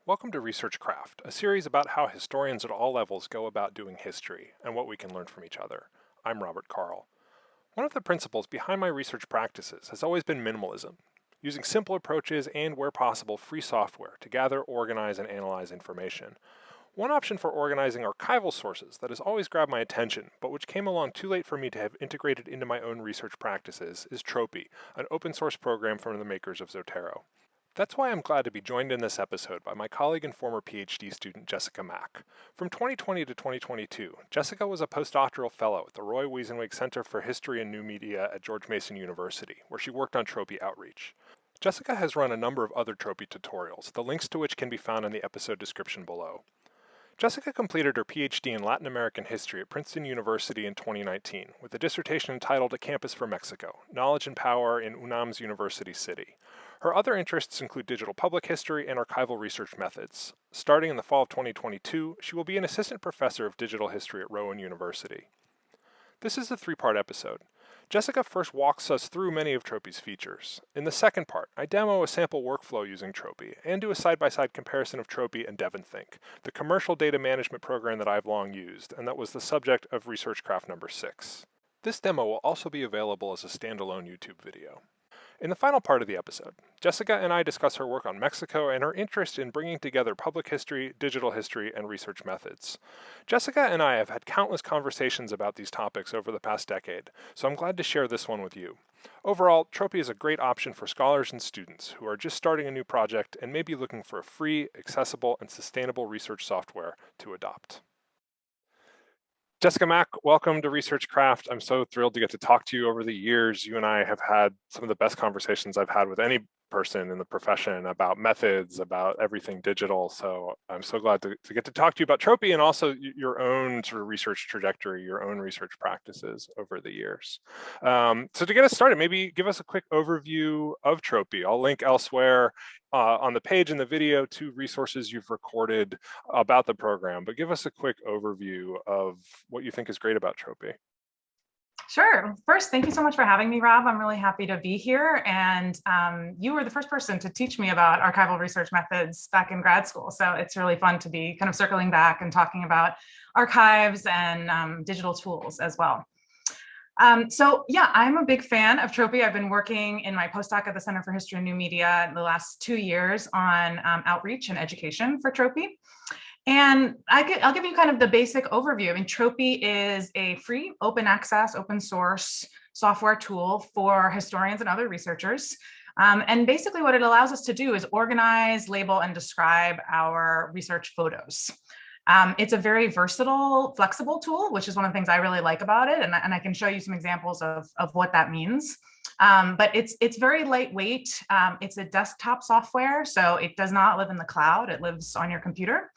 Welcome to Research Craft, a series about how historians at all levels go about doing history and what we can learn from each other. I'm Robert Carl. One of the principles behind my research practices has always been minimalism, using simple approaches and, where possible, free software to gather, organize, and analyze information. One option for organizing archival sources that has always grabbed my attention, but which came along too late for me to have integrated into my own research practices, is Tropy, an open source program from the makers of Zotero. That's why I'm glad to be joined in this episode by my colleague and former PhD student Jessica Mack. From 2020 to 2022, Jessica was a postdoctoral fellow at the Roy Wiesenweg Center for History and New Media at George Mason University, where she worked on Tropy outreach. Jessica has run a number of other Tropy tutorials, the links to which can be found in the episode description below. Jessica completed her PhD in Latin American history at Princeton University in 2019 with a dissertation entitled A Campus for Mexico, Knowledge and Power in UNAM's University City. Her other interests include digital public history and archival research methods. Starting in the fall of 2022, she will be an assistant professor of digital history at Rowan University. This is a three-part episode. Jessica first walks us through many of Tropy's features. In the second part, I demo a sample workflow using Tropy and do a side-by-side comparison of Tropy and DEVONthink, the commercial data management program that I've long used, and that was the subject of Research Craft number 6. This demo will also be available as a standalone YouTube video. In the final part of the episode, Jessica and I discuss her work on Mexico and her interest in bringing together public history, digital history, and research methods. Jessica and I have had countless conversations about these topics over the past decade, so I'm glad to share this one with you. Overall, Tropy is a great option for scholars and students who are just starting a new project and may be looking for a free, accessible, and sustainable research software to adopt. Jessica Mack, welcome to Research Craft. I'm so thrilled to get to talk to you over the years. You and I have had some of the best conversations I've had with any person in the profession about methods, about everything digital. So I'm so glad to get to talk to you about Tropy and also your own sort of research trajectory, your own research practices over the years. So to get us started, maybe give us a quick overview of Tropy. I'll link elsewhere on the page in the video to resources you've recorded about the program, but give us a quick overview of what you think is great about Tropy. Sure. First, thank you so much for having me, Rob. I'm really happy to be here. And you were the first person to teach me about archival research methods back in grad school. So it's really fun to be kind of circling back and talking about archives and digital tools as well. So yeah, I'm a big fan of Tropy. I've been working in my postdoc at the Center for History and New Media in the last 2 years on outreach and education for Tropy. And I'll give you kind of the basic overview. I mean, Tropy is a free, open access, open source software tool for historians and other researchers. And basically what it allows us to do is organize, label, and describe our research photos. It's a very versatile, flexible tool, which is one of the things I really like about it. And I can show you some examples of what that means. But it's very lightweight. It's a desktop software, so it does not live in the cloud. It lives on your computer.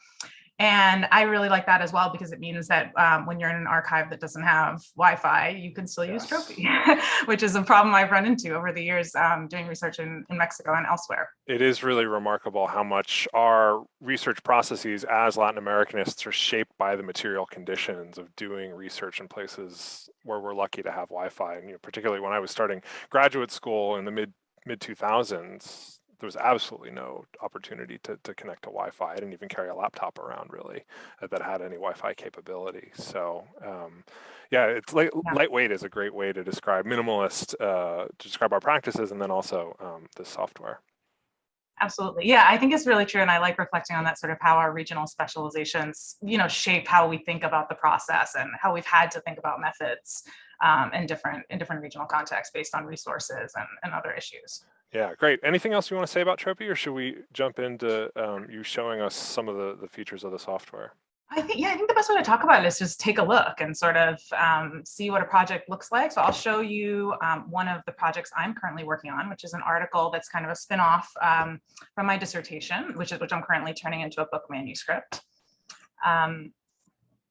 And I really like that as well, because it means that when you're in an archive that doesn't have Wi-Fi, you can still use Tropy, which is a problem I've run into over the years doing research in Mexico and elsewhere. It is really remarkable how much our research processes as Latin Americanists are shaped by the material conditions of doing research in places where we're lucky to have Wi-Fi. And particularly when I was starting graduate school in the mid 2000s, there was absolutely no opportunity to connect to Wi-Fi. I didn't even carry a laptop around really that had any Wi-Fi capability. So yeah, it's lightweight is a great way to describe minimalist, to describe our practices, and then also this software. Absolutely. Yeah, I think it's really true. And I like reflecting on that, sort of how our regional specializations, shape how we think about the process and how we've had to think about methods in different regional contexts based on resources and other issues. Yeah, great. Anything else you want to say about Tropy, or should we jump into you showing us some of the features of the software? I think the best way to talk about it is just take a look and sort of see what a project looks like. So I'll show you one of the projects I'm currently working on, which is an article that's kind of a spin-off from my dissertation, which I'm currently turning into a book manuscript.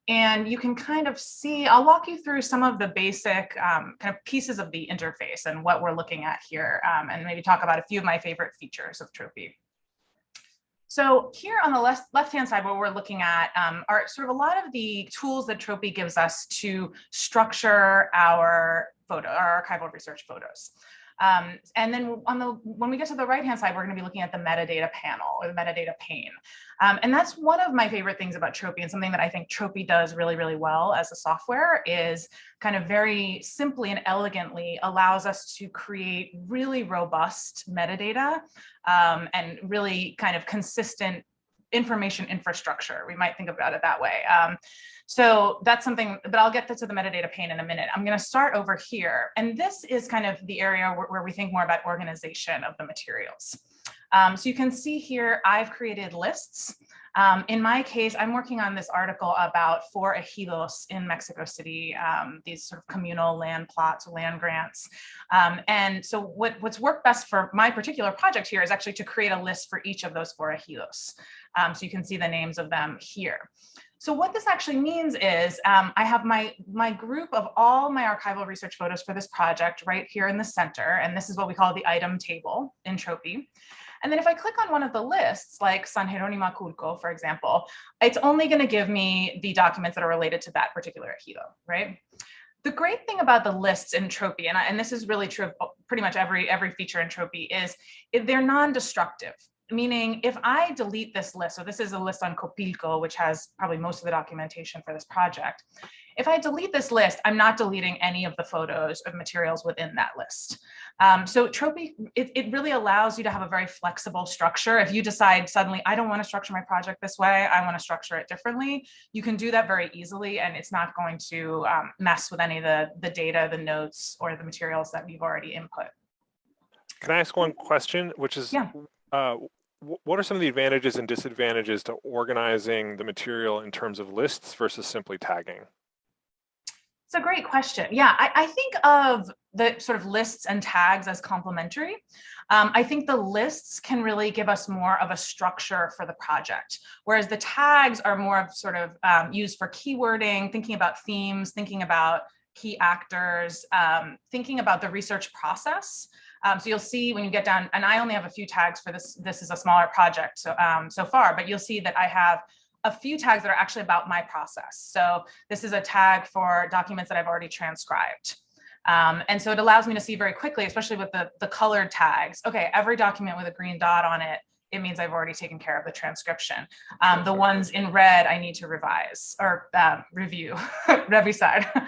And you can kind of see, I'll walk you through some of the basic kind of pieces of the interface and what we're looking at here, and maybe talk about a few of my favorite features of Tropy. So here on the left-hand side, what we're looking at are sort of a lot of the tools that Tropy gives us to structure our photo, our archival research photos. And then when we get to the right-hand side, we're going to be looking at the metadata panel or the metadata pane. And that's one of my favorite things about Tropy, and something that I think Tropy does really, really well as a software, is kind of very simply and elegantly allows us to create really robust metadata and really kind of consistent information infrastructure. We might think about it that way. So that's something, but I'll get to the metadata pane in a minute. I'm going to start over here. And this is kind of the area where we think more about organization of the materials. So you can see here, I've created lists. In my case, I'm working on this article about 4 ejidos in Mexico City, these sort of communal land plots, land grants. And so what's worked best for my particular project here is actually to create a list for each of those 4 ejidos. So you can see the names of them here. So what this actually means is I have my group of all my archival research photos for this project right here in the center. And this is what we call the item table in Tropy. And then if I click on one of the lists, like San Jerónimo Culco, for example, it's only going to give me the documents that are related to that particular ejido, right? The great thing about the lists in Tropy, and this is really true of pretty much every feature in Tropy, is they're non-destructive. Meaning if I delete this list, so this is a list on Copilco, which has probably most of the documentation for this project. If I delete this list, I'm not deleting any of the photos of materials within that list. So Tropy, it really allows you to have a very flexible structure. If you decide suddenly, I don't want to structure my project this way, I want to structure it differently, you can do that very easily, and it's not going to mess with any of the data, the notes, or the materials that we've already input. Can I ask one question, which is, yeah. What are some of the advantages and disadvantages to organizing the material in terms of lists versus simply tagging? It's a great question. Yeah, I think of the sort of lists and tags as complementary. I think the lists can really give us more of a structure for the project, whereas the tags are more of sort of used for keywording, thinking about themes, thinking about key actors, thinking about the research process. So you'll see when you get down, and I only have a few tags for this. This is a smaller project so far, but you'll see that I have a few tags that are actually about my process. So this is a tag for documents that I've already transcribed. And so it allows me to see very quickly, especially with the colored tags. Okay, every document with a green dot on it, it means I've already taken care of the transcription. The ones in red, I need to revise or review, revisar.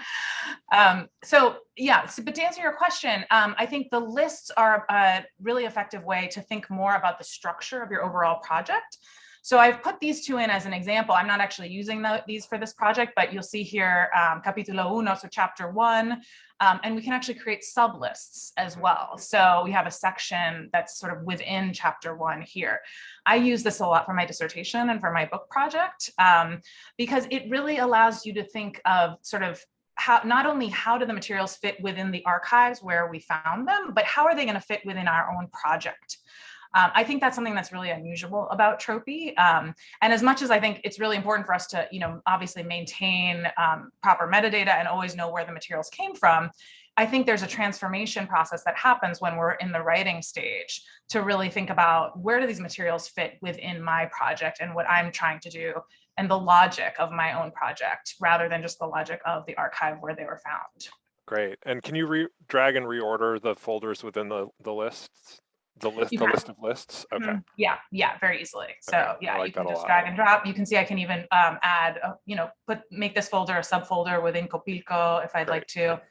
So yeah, but to answer your question, I think the lists are a really effective way to think more about the structure of your overall project. So I've put these 2 in as an example. I'm not actually using these for this project, but you'll see here, capítulo 1, so chapter 1, and we can actually create sublists as well. So we have a section that's sort of within chapter 1 here. I use this a lot for my dissertation and for my book project because it really allows you to think of sort of how, not only how do the materials fit within the archives where we found them, but how are they going to fit within our own project? I think that's something that's really unusual about Tropy. And as much as I think it's really important for us to, obviously maintain proper metadata and always know where the materials came from, I think there's a transformation process that happens when we're in the writing stage to really think about where do these materials fit within my project and what I'm trying to do and the logic of my own project rather than just the logic of the archive where they were found. Great. And can you drag and reorder the folders within the lists? The list of lists? Okay. Yeah, very easily. So yeah, like you can just lot. drag and drop. You can see I can even add, make this folder a subfolder within Copilco if I'd like to.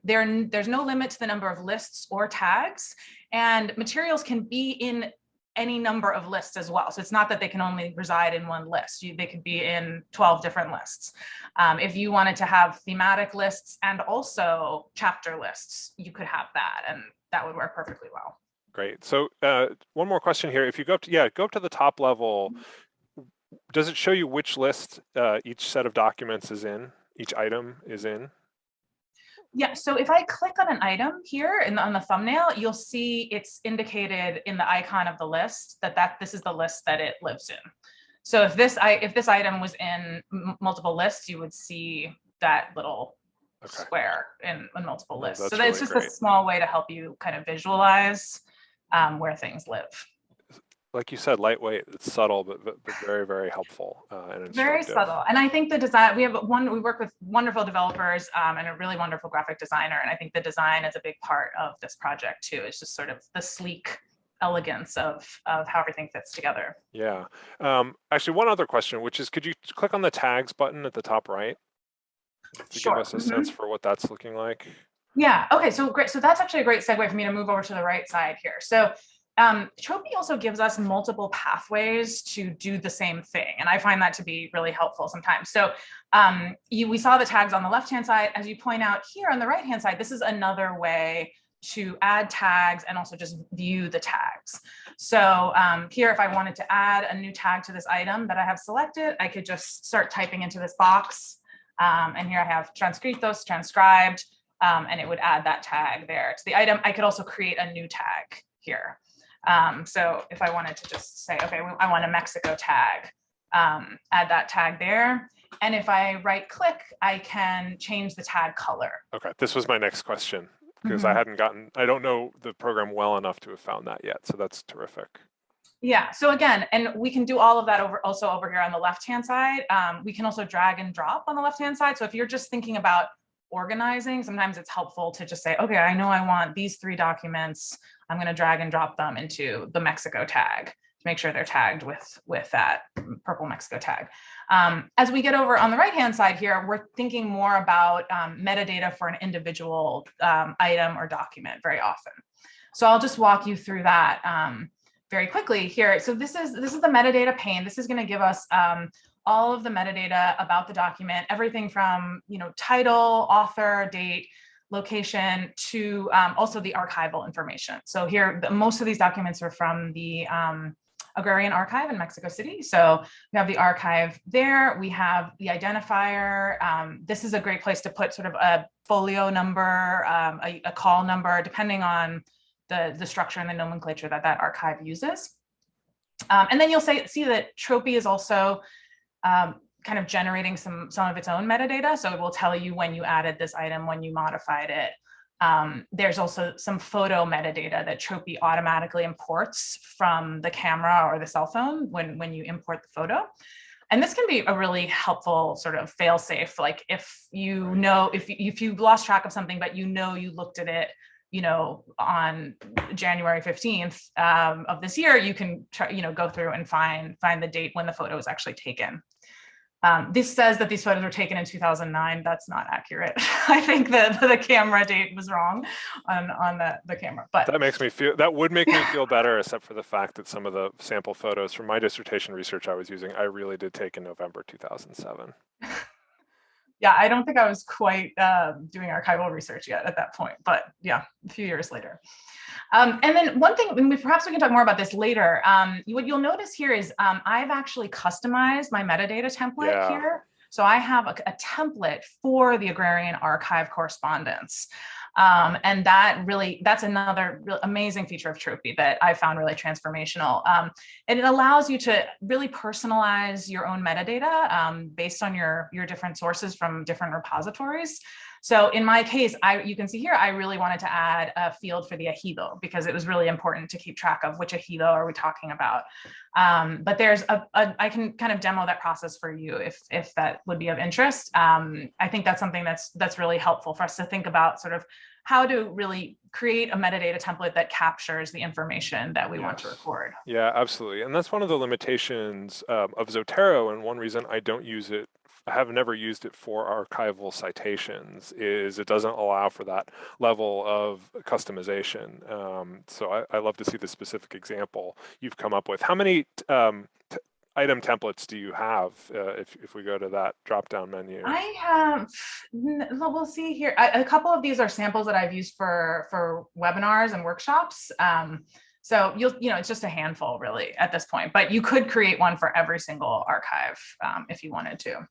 There's no limit to the number of lists or tags, and materials can be in any number of lists as well. So it's not that they can only reside in one list. They could be in 12 different lists. If you wanted to have thematic lists and also chapter lists, you could have that, and that would work perfectly well. Great. So one more question here. If you go up to the top level, does it show you which list each set of documents is in, each item is in? Yeah, so if I click on an item here on the thumbnail, you'll see it's indicated in the icon of the list that this is the list that it lives in. So if this item was in multiple lists, you would see that little square in multiple lists. So it's just a small way to help you kind of visualize where things live. like you said, lightweight. It's subtle, but very, very helpful and Very instructive. subtle. And I think the design, we work with wonderful developers and a really wonderful graphic designer. And I think the design is a big part of this project too. It's just sort of the sleek elegance of how everything fits together. Yeah. Actually, one other question, which is, could you click on the tags button at the top right to give Sure. us a sense for what that's looking like? Yeah. Okay. So great. So that's actually a great segue for me to move over to the right side here. So Tropy also gives us multiple pathways to do the same thing. And I find that to be really helpful sometimes. So we saw the tags on the left-hand side. As you point out here on the right-hand side, this is another way to add tags and also just view the tags. So here, if I wanted to add a new tag to this item that I have selected, I could just start typing into this box. And here I have transcritos, transcribed, and it would add that tag there to the item. I could also create a new tag here. So if I wanted to just say, okay, I want a Mexico tag, add that tag there. And if I right click, I can change the tag color. Okay, this was my next question because I don't know the program well enough to have found that yet. So that's terrific. Yeah, so again, and we can do all of that also over here on the left-hand side. We can also drag and drop on the left-hand side. So if you're just thinking about organizing, sometimes it's helpful to just say, okay, I know I want these 3 documents. I'm going to drag and drop them into the Mexico tag to make sure they're tagged with that purple Mexico tag. As we get over on the right-hand side here, we're thinking more about metadata for an individual item or document very often. So I'll just walk you through that very quickly here. So this is the metadata pane. This is going to give us all of the metadata about the document, everything from title, author, date, location, to also the archival information. So here, most of these documents are from the Agrarian Archive in Mexico City. So we have the archive there. We have the identifier. This is a great place to put sort of a folio number, a call number, depending on the structure and the nomenclature that archive uses. And then you'll see that Tropy is also kind of generating some of its own metadata. So it will tell you when you added this item, when you modified it. There's also some photo metadata that Tropy automatically imports from the camera or the cell phone when you import the photo. And this can be a really helpful sort of fail-safe. Like if you've lost track of something, but you looked at it on January 15th of this year, you can go through and find the date when the photo was actually taken. This says that these photos were taken in 2009. That's not accurate. I think the camera date was wrong on the camera. But that would make me feel better, except for the fact that some of the sample photos from my dissertation research I was using, I really did take in November 2007. Yeah, I don't think I was quite doing archival research yet at that point, but yeah, a few years later. And then one thing, and perhaps we can talk more about this later. What you'll notice here is I've actually customized my metadata template here. So I have a template for the Agrarian Archive correspondence. And that's another amazing feature of Tropy that I found really transformational. And it allows you to really personalize your own metadata based on your different sources from different repositories. So in my case, you can see here, I really wanted to add a field for the ejido because it was really important to keep track of which ejido are we talking about. But there's I can kind of demo that process for you if that would be of interest. I think that's something that's really helpful for us to think about, sort of how to really create a metadata template that captures the information that we want to record. Yeah, absolutely. And that's one of the limitations of Zotero, and one reason I don't use it, I have never used it for archival citations, is it doesn't allow for that level of customization. So I love to see the specific example you've come up with. How many item templates do you have if we go to that drop-down menu? I have, we'll see here. A couple of these are samples that I've used for webinars and workshops. So it's just a handful really at this point, but you could create one for every single archive if you wanted to.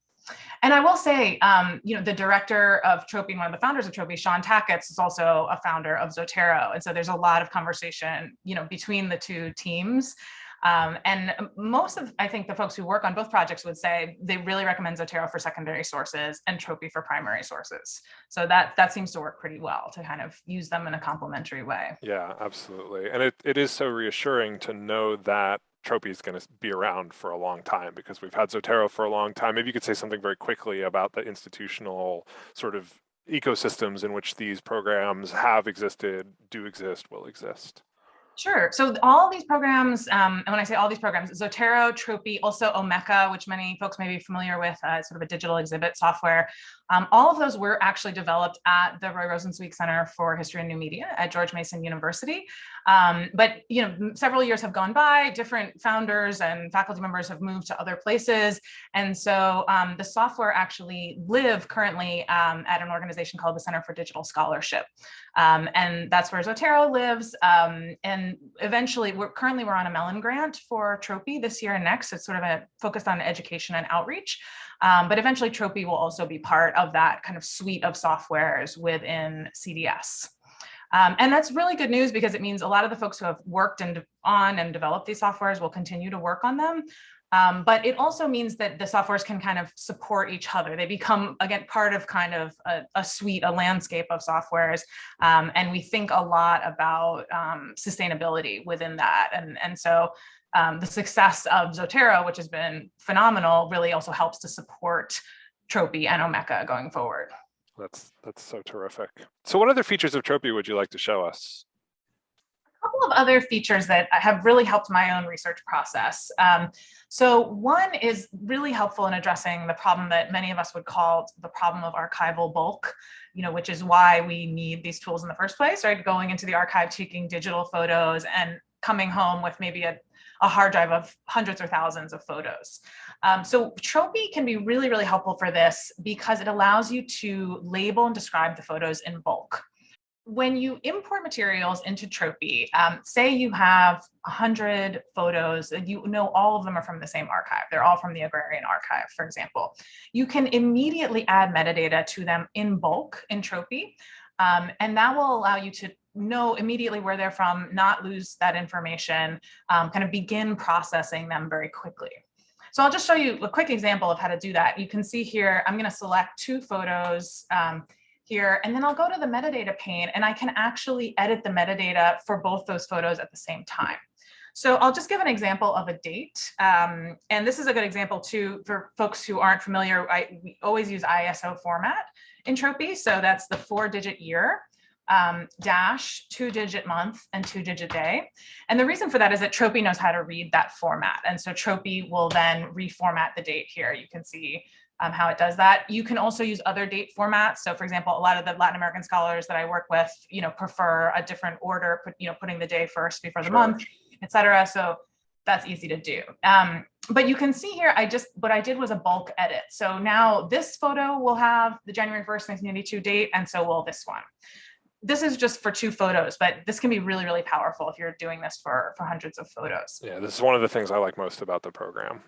And I will say, the director of Tropy, one of the founders of Tropy, Sean Tackett's, is also a founder of Zotero. And so there's a lot of conversation, between the two teams. And most of, I think, the folks who work on both projects would say they really recommend Zotero for secondary sources and Tropy for primary sources. So that seems to work pretty well to kind of use them in a complementary way. Yeah, absolutely. And it is so reassuring to know that Tropy is going to be around for a long time because we've had Zotero for a long time. Maybe you could say something very quickly about the institutional sort of ecosystems in which these programs have existed, do exist, will exist. Sure. So all these programs, and when I say all these programs, Zotero, Tropy, also Omeka, which many folks may be familiar with, sort of a digital exhibit software. All of those were actually developed at the Roy Rosenzweig Center for History and New Media at George Mason University. But several years have gone by, different founders and faculty members have moved to other places. And so the software actually live currently at an organization called the Center for Digital Scholarship. And that's where Zotero lives. And eventually, we're on a Mellon grant for Tropy this year and next. It's sort of focused on education and outreach. But eventually, Tropy will also be part of that kind of suite of softwares within CDS. And that's really good news because it means a lot of the folks who have worked on and developed these softwares will continue to work on them. But it also means that the softwares can kind of support each other. They become, again, part of kind of a suite, a landscape of softwares. And we think a lot about sustainability within that. And so the success of Zotero, which has been phenomenal, really also helps to support Tropy and Omeka going forward. That's so terrific. So what other features of Tropy would you like to show us? A couple of other features that have really helped my own research process. So one is really helpful in addressing the problem that many of us would call the problem of archival bulk, which is why we need these tools in the first place, right? Going into the archive, taking digital photos and coming home with maybe a hard drive of hundreds or thousands of photos. So Tropy can be really, really helpful for this because it allows you to label and describe the photos in bulk. When you import materials into Tropy, say you have 100 photos, all of them are from the same archive. They're all from the Agrarian Archive, for example. You can immediately add metadata to them in bulk in Tropy, and that will allow you to know immediately where they're from, not lose that information, kind of begin processing them very quickly. So I'll just show you a quick example of how to do that. You can see here, I'm going to select 2 photos here, and then I'll go to the metadata pane and I can actually edit the metadata for both those photos at the same time. So I'll just give an example of a date. And this is a good example too, for folks who aren't familiar. We always use ISO format in Tropy. So that's the 4-digit year, dash 2-digit month and 2-digit day. And the reason for that is that Tropy knows how to read that format. And so Tropy will then reformat the date here. You can see how it does that. You can also use other date formats. So for example, a lot of the Latin American scholars that I work with, prefer a different order, putting the day first before the month, et cetera. So that's easy to do. But you can see here, what I did was a bulk edit. So now this photo will have the January 1st, 1992 date, and so will this one. This is just for 2 photos, but this can be really, really powerful if you're doing this for hundreds of photos. Yeah, this is one of the things I like most about the program.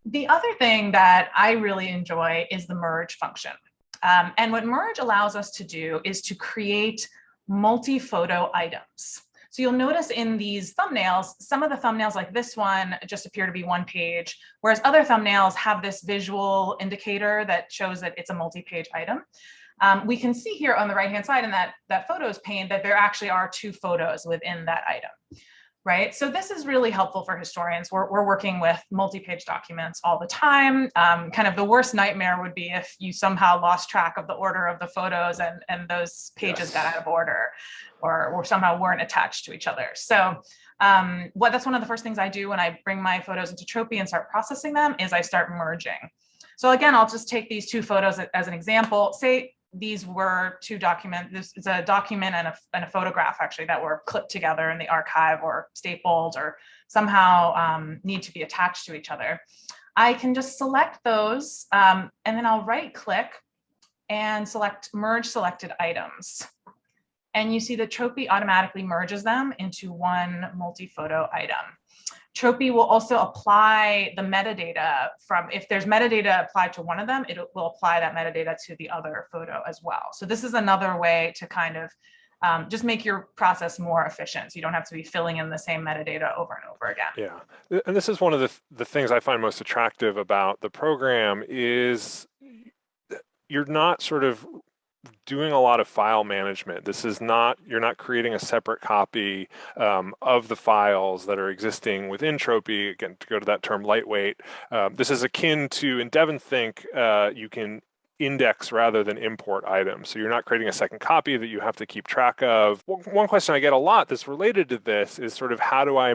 The other thing that I really enjoy is the merge function. And what merge allows us to do is to create multi-photo items. So you'll notice in these thumbnails, some of the thumbnails like this one just appear to be one page, whereas other thumbnails have this visual indicator that shows that it's a multi-page item. We can see here on the right-hand side in that photos pane that there actually are 2 photos within that item. Right. So this is really helpful for historians. We're working with multi-page documents all the time. Kind of the worst nightmare would be if you somehow lost track of the order of the photos and those pages got out of order or somehow weren't attached to each other. So that's one of the first things I do when I bring my photos into Tropy and start processing them is I start merging. So again, I'll just take these 2 photos as an example. Say these were 2 documents. This is a document and a photograph actually that were clipped together in the archive or stapled or somehow need to be attached to each other. I can just select those and then I'll right click and select merge selected items. And you see that Tropy automatically merges them into one multi-photo item. Tropy will also apply the metadata if there's metadata applied to one of them, it will apply that metadata to the other photo as well. So this is another way to kind of just make your process more efficient. So you don't have to be filling in the same metadata over and over again. Yeah, and this is one of the things I find most attractive about the program is you're not sort of doing a lot of file management. This is not, you're not creating a separate copy of the files that are existing within Tropy. Again, to go to that term lightweight, this is akin to, in DEVONthink, you can index rather than import items. So you're not creating a second copy that you have to keep track of. One question I get a lot that's related to this is sort of, how do I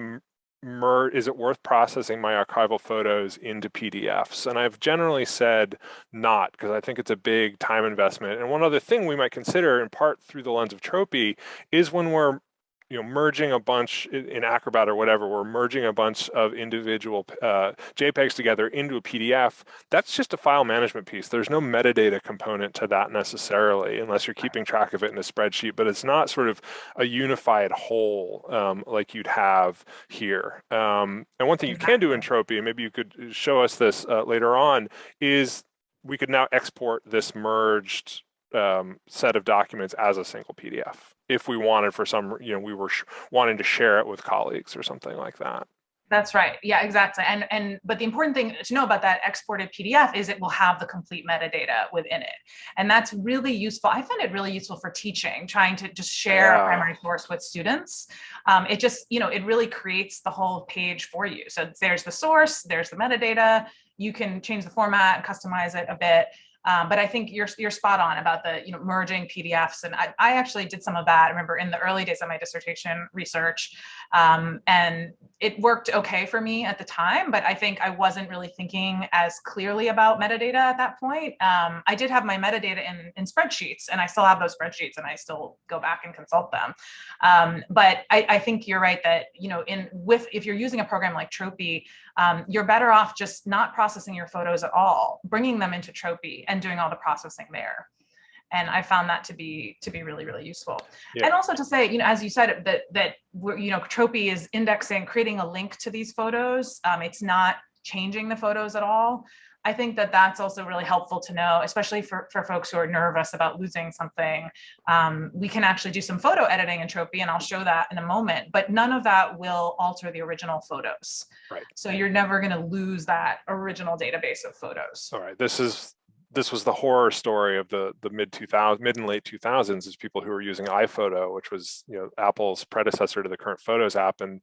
merge, is it worth processing my archival photos into PDFs? And I've generally said not, because I think it's a big time investment. And one other thing we might consider, in part through the lens of Tropy, is when we're merging a bunch in Acrobat or whatever, we're merging a bunch of individual JPEGs together into a PDF. That's just a file management piece. There's no metadata component to that necessarily, unless you're keeping track of it in a spreadsheet, but it's not sort of a unified whole like you'd have here. And one thing you can do in Tropy, and maybe you could show us this later on, is we could now export this merged set of documents as a single PDF if we wanted, for some, we were wanting to share it with colleagues or something like that. That's right. Yeah, exactly. But the important thing to know about that exported PDF is it will have the complete metadata within it. And that's really useful. I find it really useful for teaching, trying to just share a primary source with students. It just, it really creates the whole page for you. So there's the source, there's the metadata. You can change the format and customize it a bit. But I think you're spot on about the merging PDFs, and I actually did some of that. I remember in the early days of my dissertation research, and it worked okay for me at the time. But I think I wasn't really thinking as clearly about metadata at that point. I did have my metadata in spreadsheets, and I still have those spreadsheets, and I still go back and consult them. But I think you're right that if you're using a program like Tropy, you're better off just not processing your photos at all, bringing them into Tropy and doing all the processing there. And I found that to be really, really useful. Yeah. And also to say, as you said, that Tropy is indexing, creating a link to these photos. It's not changing the photos at all. I think that that's also really helpful to know, especially for folks who are nervous about losing something. We can actually do some photo editing in Tropy, and I'll show that in a moment, but none of that will alter the original photos. Right. So you're never going to lose that original database of photos. All right. This was the horror story of the mid and late 2000s, is people who were using iPhoto, which was Apple's predecessor to the current Photos app, and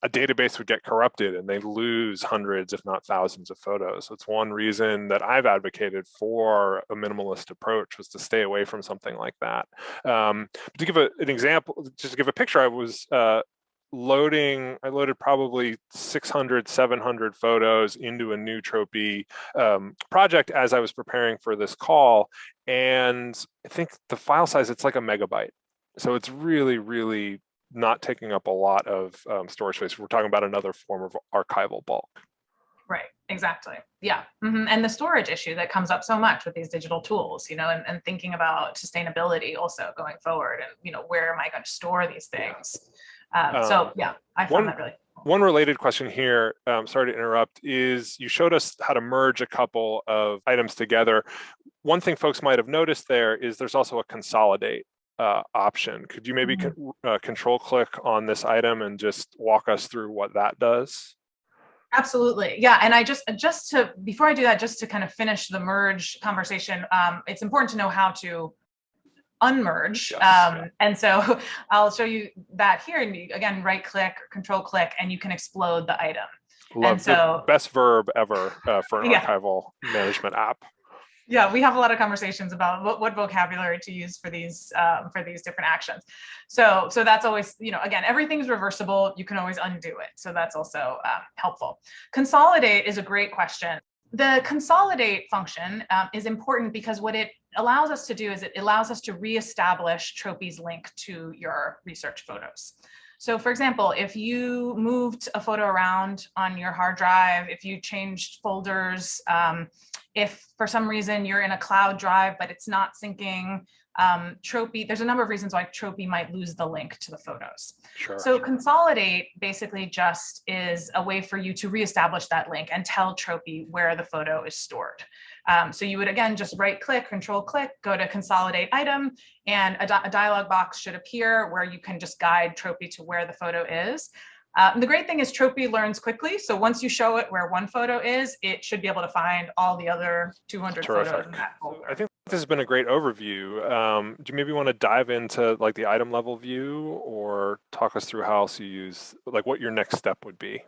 a database would get corrupted and they'd lose hundreds, if not thousands, of photos. So it's one reason that I've advocated for a minimalist approach, was to stay away from something like that. To give an example, just to give a picture, I loaded probably 600, 700 photos into a new Tropy project as I was preparing for this call. And I think the file size, it's like a megabyte. So it's really, really not taking up a lot of storage space. We're talking about another form of archival bulk. Right, exactly. Yeah. Mm-hmm. And the storage issue that comes up so much with these digital tools, and thinking about sustainability also going forward, and, where am I going to store these things? So yeah, I found that really cool. One related question here, sorry to interrupt, is you showed us how to merge a couple of items together. One thing folks might have noticed there is there's also a consolidate option. Could you maybe control click on this item and just walk us through what that does? Absolutely. Yeah. And before I do that, just to kind of finish the merge conversation, it's important to know how to unmerge. Yes. And so I'll show you that here. And again, right click, control click, and you can explode the item. Love the best verb ever for an archival management app. Yeah, we have a lot of conversations about what vocabulary to use for these different actions. So that's always, again, everything's reversible. You can always undo it. So that's also helpful. Consolidate is a great question. The consolidate function is important because what it allows us to do is it allows us to reestablish Tropy's link to your research photos. So for example, if you moved a photo around on your hard drive, if you changed folders, if for some reason you're in a cloud drive, but it's not syncing, Tropy, there's a number of reasons why Tropy might lose the link to the photos. Sure. So consolidate basically just is a way for you to reestablish that link and tell Tropy where the photo is stored. So you would, again, just right click, control click, go to consolidate item, and a dialog box should appear where you can just guide Tropy to where the photo is. The great thing is Tropy learns quickly. So once you show it where one photo is, it should be able to find all the other 200 photos in that folder. I think This has been a great overview. Do you maybe want to dive into like the item level view or talk us through how else you use, like what your next step would be?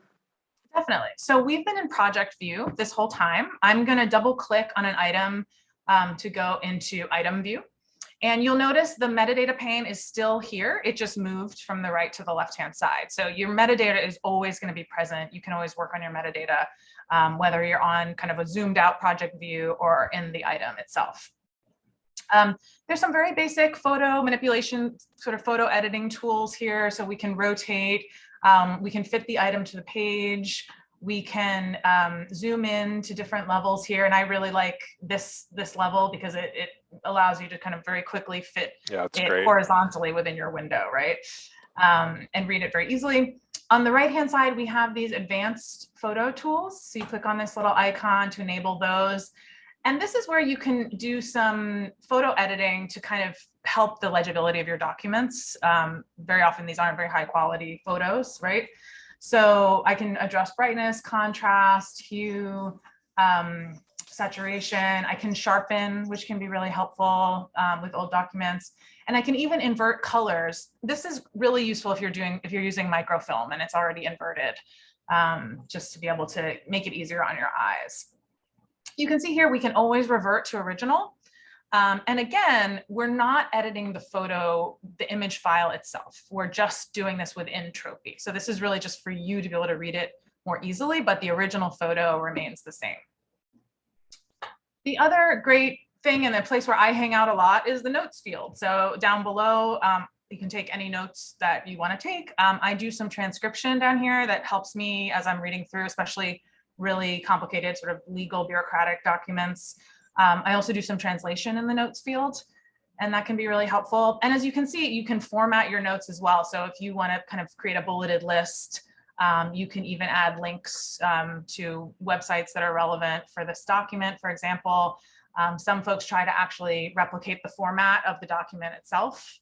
Definitely. So we've been in project view this whole time. I'm going to double click on an item to go into item view. And you'll notice the metadata pane is still here. It just moved from the right to the left-hand side. So your metadata is always going to be present. You can always work on your metadata, whether you're on kind of a zoomed out project view or in the item itself. There's some very basic photo manipulation, sort of photo editing tools here. So we can rotate, we can fit the item to the page. We can zoom in to different levels here. And I really like this level because it allows you to kind of very quickly fit it horizontally within your window, right? And read it very easily. On the right-hand side, we have these advanced photo tools. So you click on this little icon to enable those. And this is where you can do some photo editing to kind of help the legibility of your documents. Very often these aren't very high quality photos, right? So I can adjust brightness, contrast, hue, saturation. I can sharpen, which can be really helpful with old documents. And I can even invert colors. This is really useful if you're using microfilm and it's already inverted, just to be able to make it easier on your eyes. You can see here we can always revert to original. And again, we're not editing the photo, the image file itself. We're just doing this within Tropy. So this is really just for you to be able to read it more easily, but the original photo remains the same. The other great thing and the place where I hang out a lot is the notes field. So down below, you can take any notes that you want to take. I do some transcription down here that helps me as I'm reading through, especially really complicated sort of legal bureaucratic documents. I also do some translation in the notes field, and that can be really helpful. And as you can see, you can format your notes as well. So if you want to kind of create a bulleted list, you can even add links to websites that are relevant for this document, for example. Some folks try to actually replicate the format of the document itself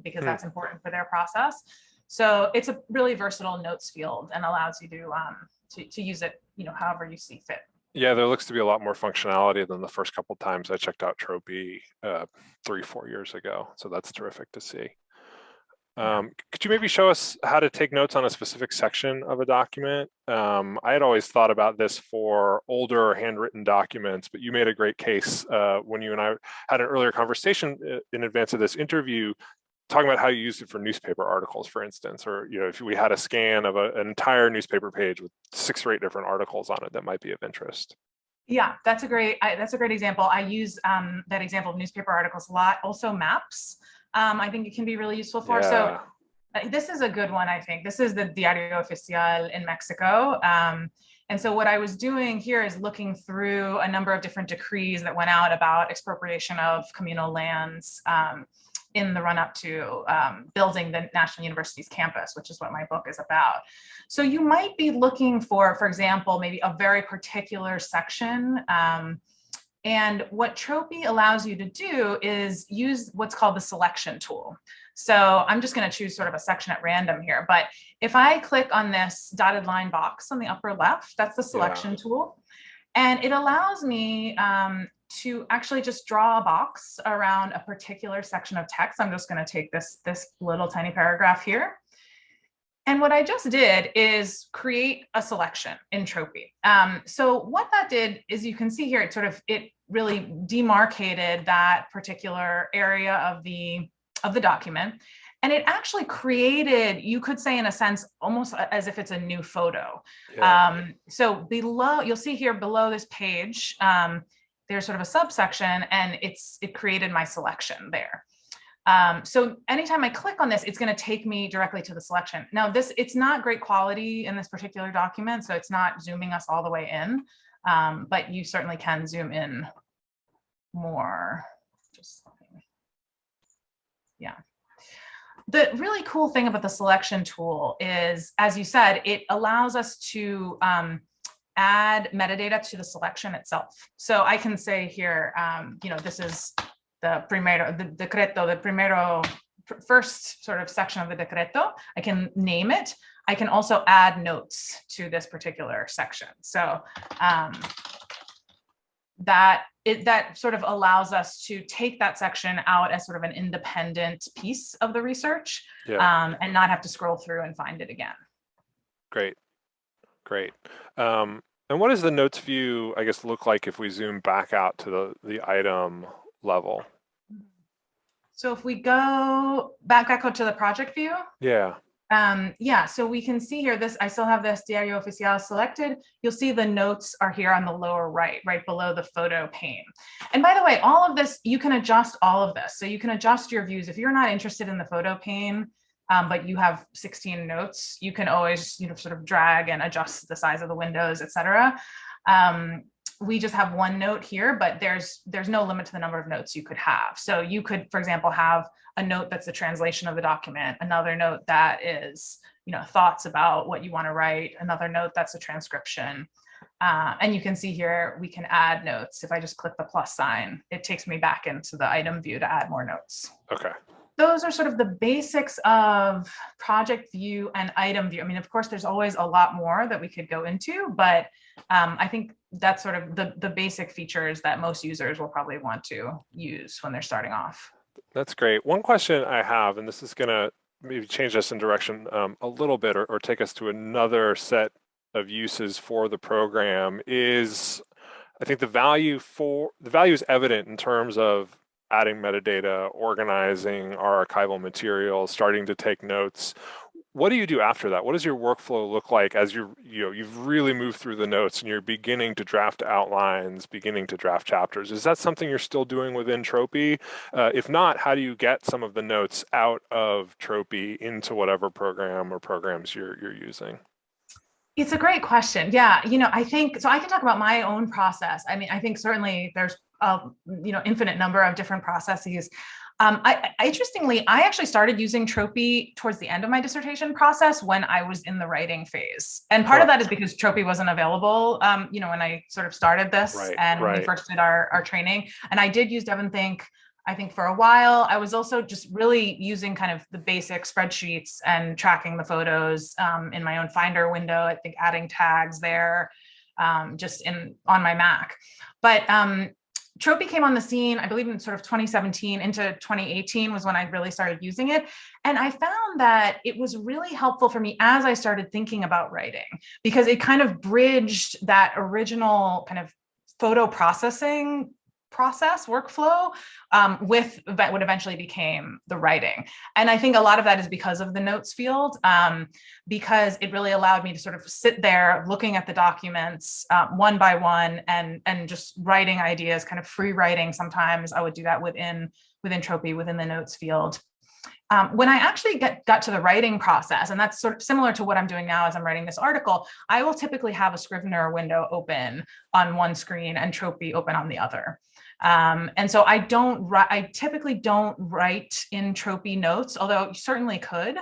because that's important for their process. So it's a really versatile notes field and allows you to use it, however you see fit. Yeah, there looks to be a lot more functionality than the first couple of times I checked out Tropy 3-4 years ago. So that's terrific to see. Could you maybe show us how to take notes on a specific section of a document? I had always thought about this for older handwritten documents, but you made a great case when you and I had an earlier conversation in advance of this interview, talking about how you used it for newspaper articles, for instance, or if we had a scan of an entire newspaper page with 6 or 8 different articles on it that might be of interest. Yeah, that's a great example. I use that example of newspaper articles a lot. Also maps, I think it can be really useful for. Yeah. So this is a good one, I think. This is the Diario Oficial in Mexico. And so what I was doing here is looking through a number of different decrees that went out about expropriation of communal lands in the run-up to building the National University's campus, which is what my book is about. So you might be looking for example, maybe a very particular section. And what Tropy allows you to do is use what's called the selection tool. So I'm just going to choose sort of a section at random here. But if I click on this dotted line box on the upper left, that's the selection tool. And it allows me to actually just draw a box around a particular section of text. I'm just going to take this little tiny paragraph here. And what I just did is create a selection in Tropy. So what that did is, you can see here, it really demarcated that particular area of the document. And it actually created, you could say in a sense, almost as if it's a new photo. Yeah. So below, you'll see here below this page, there's sort of a subsection, and it created my selection there. So anytime I click on this, it's going to take me directly to the selection. Now it's not great quality in this particular document, so it's not zooming us all the way in, but you certainly can zoom in more. Yeah. The really cool thing about the selection tool is, as you said, it allows us to add metadata to the selection itself. So I can say here, this is the first sort of section of the decreto. I can name it. I can also add notes to this particular section. So that sort of allows us to take that section out as sort of an independent piece of the research, and not have to scroll through and find it again. Great, great. And what does the notes view, I guess, look like if we zoom back out to the item level? So if we go back up to the project view. Yeah. Yeah, so we can see here, I still have this Diario Oficial selected. You'll see the notes are here on the lower right below the photo pane. And by the way, all of this, you can adjust all of this. So you can adjust your views. If you're not interested in the photo pane, but you have 16 notes, you can always, sort of drag and adjust the size of the windows, etc. We just have one note here, but there's no limit to the number of notes you could have. So you could, for example, have a note that's a translation of the document, another note that is, thoughts about what you want to write, another note that's a transcription. And you can see here, we can add notes. If I just click the plus sign, it takes me back into the item view to add more notes. Okay. Those are sort of the basics of project view and item view. I mean, of course, there's always a lot more that we could go into, but I think that's sort of the basic features that most users will probably want to use when they're starting off. That's great. One question I have, and this is going to maybe change us in direction a little bit, or take us to another set of uses for the program, is I think the value is evident in terms of adding metadata, organizing our archival materials, starting to take notes. What do you do after that? What does your workflow look like as you've really moved through the notes and you're beginning to draft outlines, beginning to draft chapters? Is that something you're still doing within Tropy? If not, how do you get some of the notes out of Tropy into whatever program or programs you're using? It's a great question. Yeah, I think, so I can talk about my own process. I mean, I think certainly there's infinite number of different processes. Interestingly, I actually started using Tropy towards the end of my dissertation process when I was in the writing phase. And part of that is because Tropy wasn't available, when I sort of started this when we first did our training. And I did use DEVONthink, I think, for a while. I was also just really using kind of the basic spreadsheets and tracking the photos in my own Finder window. I think adding tags there, just on my Mac. But Tropy came on the scene, I believe, in sort of 2017 into 2018 was when I really started using it. And I found that it was really helpful for me as I started thinking about writing, because it kind of bridged that original kind of photo processing workflow with what eventually became the writing. And I think a lot of that is because of the notes field, because it really allowed me to sort of sit there looking at the documents one by one and just writing ideas, kind of free writing. Sometimes I would do that within Tropy, within the notes field. When I actually got to the writing process, and that's sort of similar to what I'm doing now as I'm writing this article, I will typically have a Scrivener window open on one screen and Tropy open on the other. And so I typically don't write in Tropy notes, although you certainly could.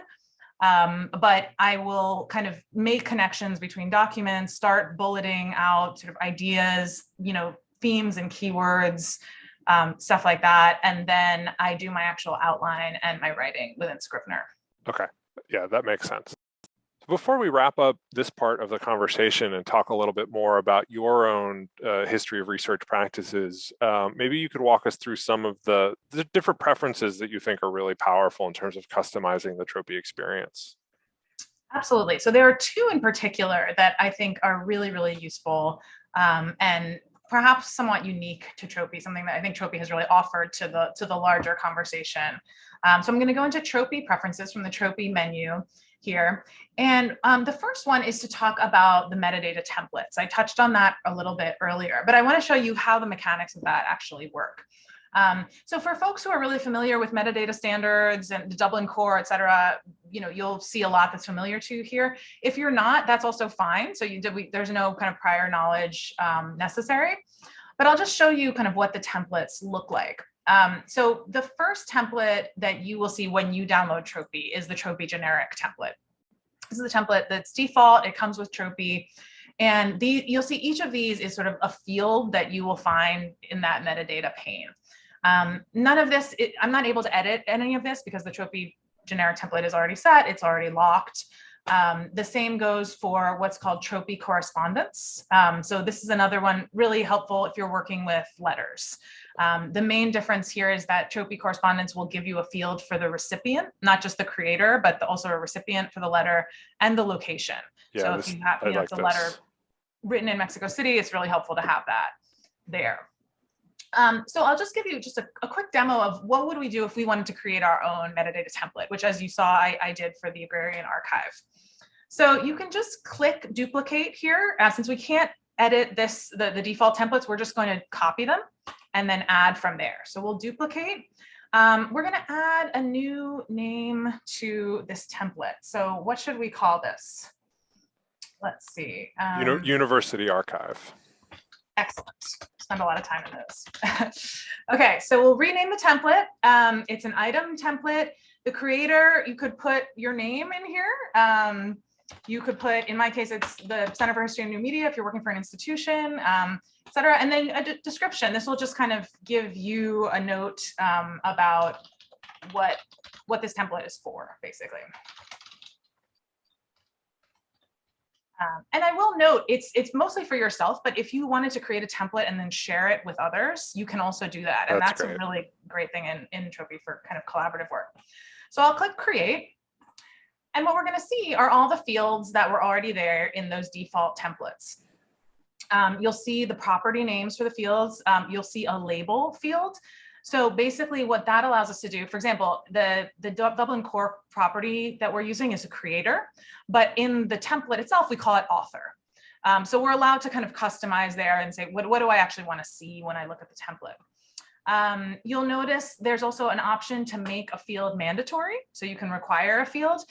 But I will kind of make connections between documents, start bulleting out sort of ideas, themes and keywords, stuff like that. And then I do my actual outline and my writing within Scrivener. Okay. Yeah, that makes sense. Before we wrap up this part of the conversation and talk a little bit more about your own history of research practices, maybe you could walk us through some of the different preferences that you think are really powerful in terms of customizing the Tropy experience. Absolutely. So there are two in particular that I think are really, really useful and perhaps somewhat unique to Tropy, something that I think Tropy has really offered to the larger conversation. So I'm going to go into Tropy preferences from the Tropy menu here. And the first one is to talk about the metadata templates. I touched on that a little bit earlier, but I want to show you how the mechanics of that actually work. So for folks who are really familiar with metadata standards and the Dublin Core, et cetera, you'll see a lot that's familiar to here. If you're not, that's also fine. So there's no kind of prior knowledge necessary, but I'll just show you kind of what the templates look like. So the first template that you will see when you download Tropy is the Tropy generic template. This is the template that's default. It comes with Tropy. And you'll see each of these is sort of a field that you will find in that metadata pane. None of this, I'm not able to edit any of this because the Tropy generic template is already set. It's already locked. The same goes for what's called Tropy correspondence. So this is another one really helpful if you're working with letters. The main difference here is that Tropy correspondence will give you a field for the recipient, not just the creator, but also a recipient for the letter and the location. Yeah, so if you have it's a letter written in Mexico City, it's really helpful to have that there. So I'll just give you just a quick demo of what would we do if we wanted to create our own metadata template, which, as you saw, I did for the Agrarian Archive. So you can just click duplicate here. Since we can't edit the default templates, we're just going to copy them and then add from there. So we'll duplicate. We're going to add a new name to this template. So what should we call this? Let's see. University Archive. Excellent. Spend a lot of time in this. Okay, so we'll rename the template. It's an item template. The creator, you could put your name in here. You could put, in my case, it's the Center for History and New Media if you're working for an institution, et cetera. And then a description. This will just kind of give you a note about what this template is for, basically. And I will note, it's mostly for yourself, but if you wanted to create a template and then share it with others, you can also do that. And that's a really great thing in Tropy for kind of collaborative work. So I'll click create. And what we're going to see are all the fields that were already there in those default templates. You'll see the property names for the fields. You'll see a label field. So basically what that allows us to do, for example, the Dublin Core property that we're using is a creator, but in the template itself, we call it author. So we're allowed to kind of customize there and say, what do I actually want to see when I look at the template? You'll notice there's also an option to make a field mandatory, so you can require a field.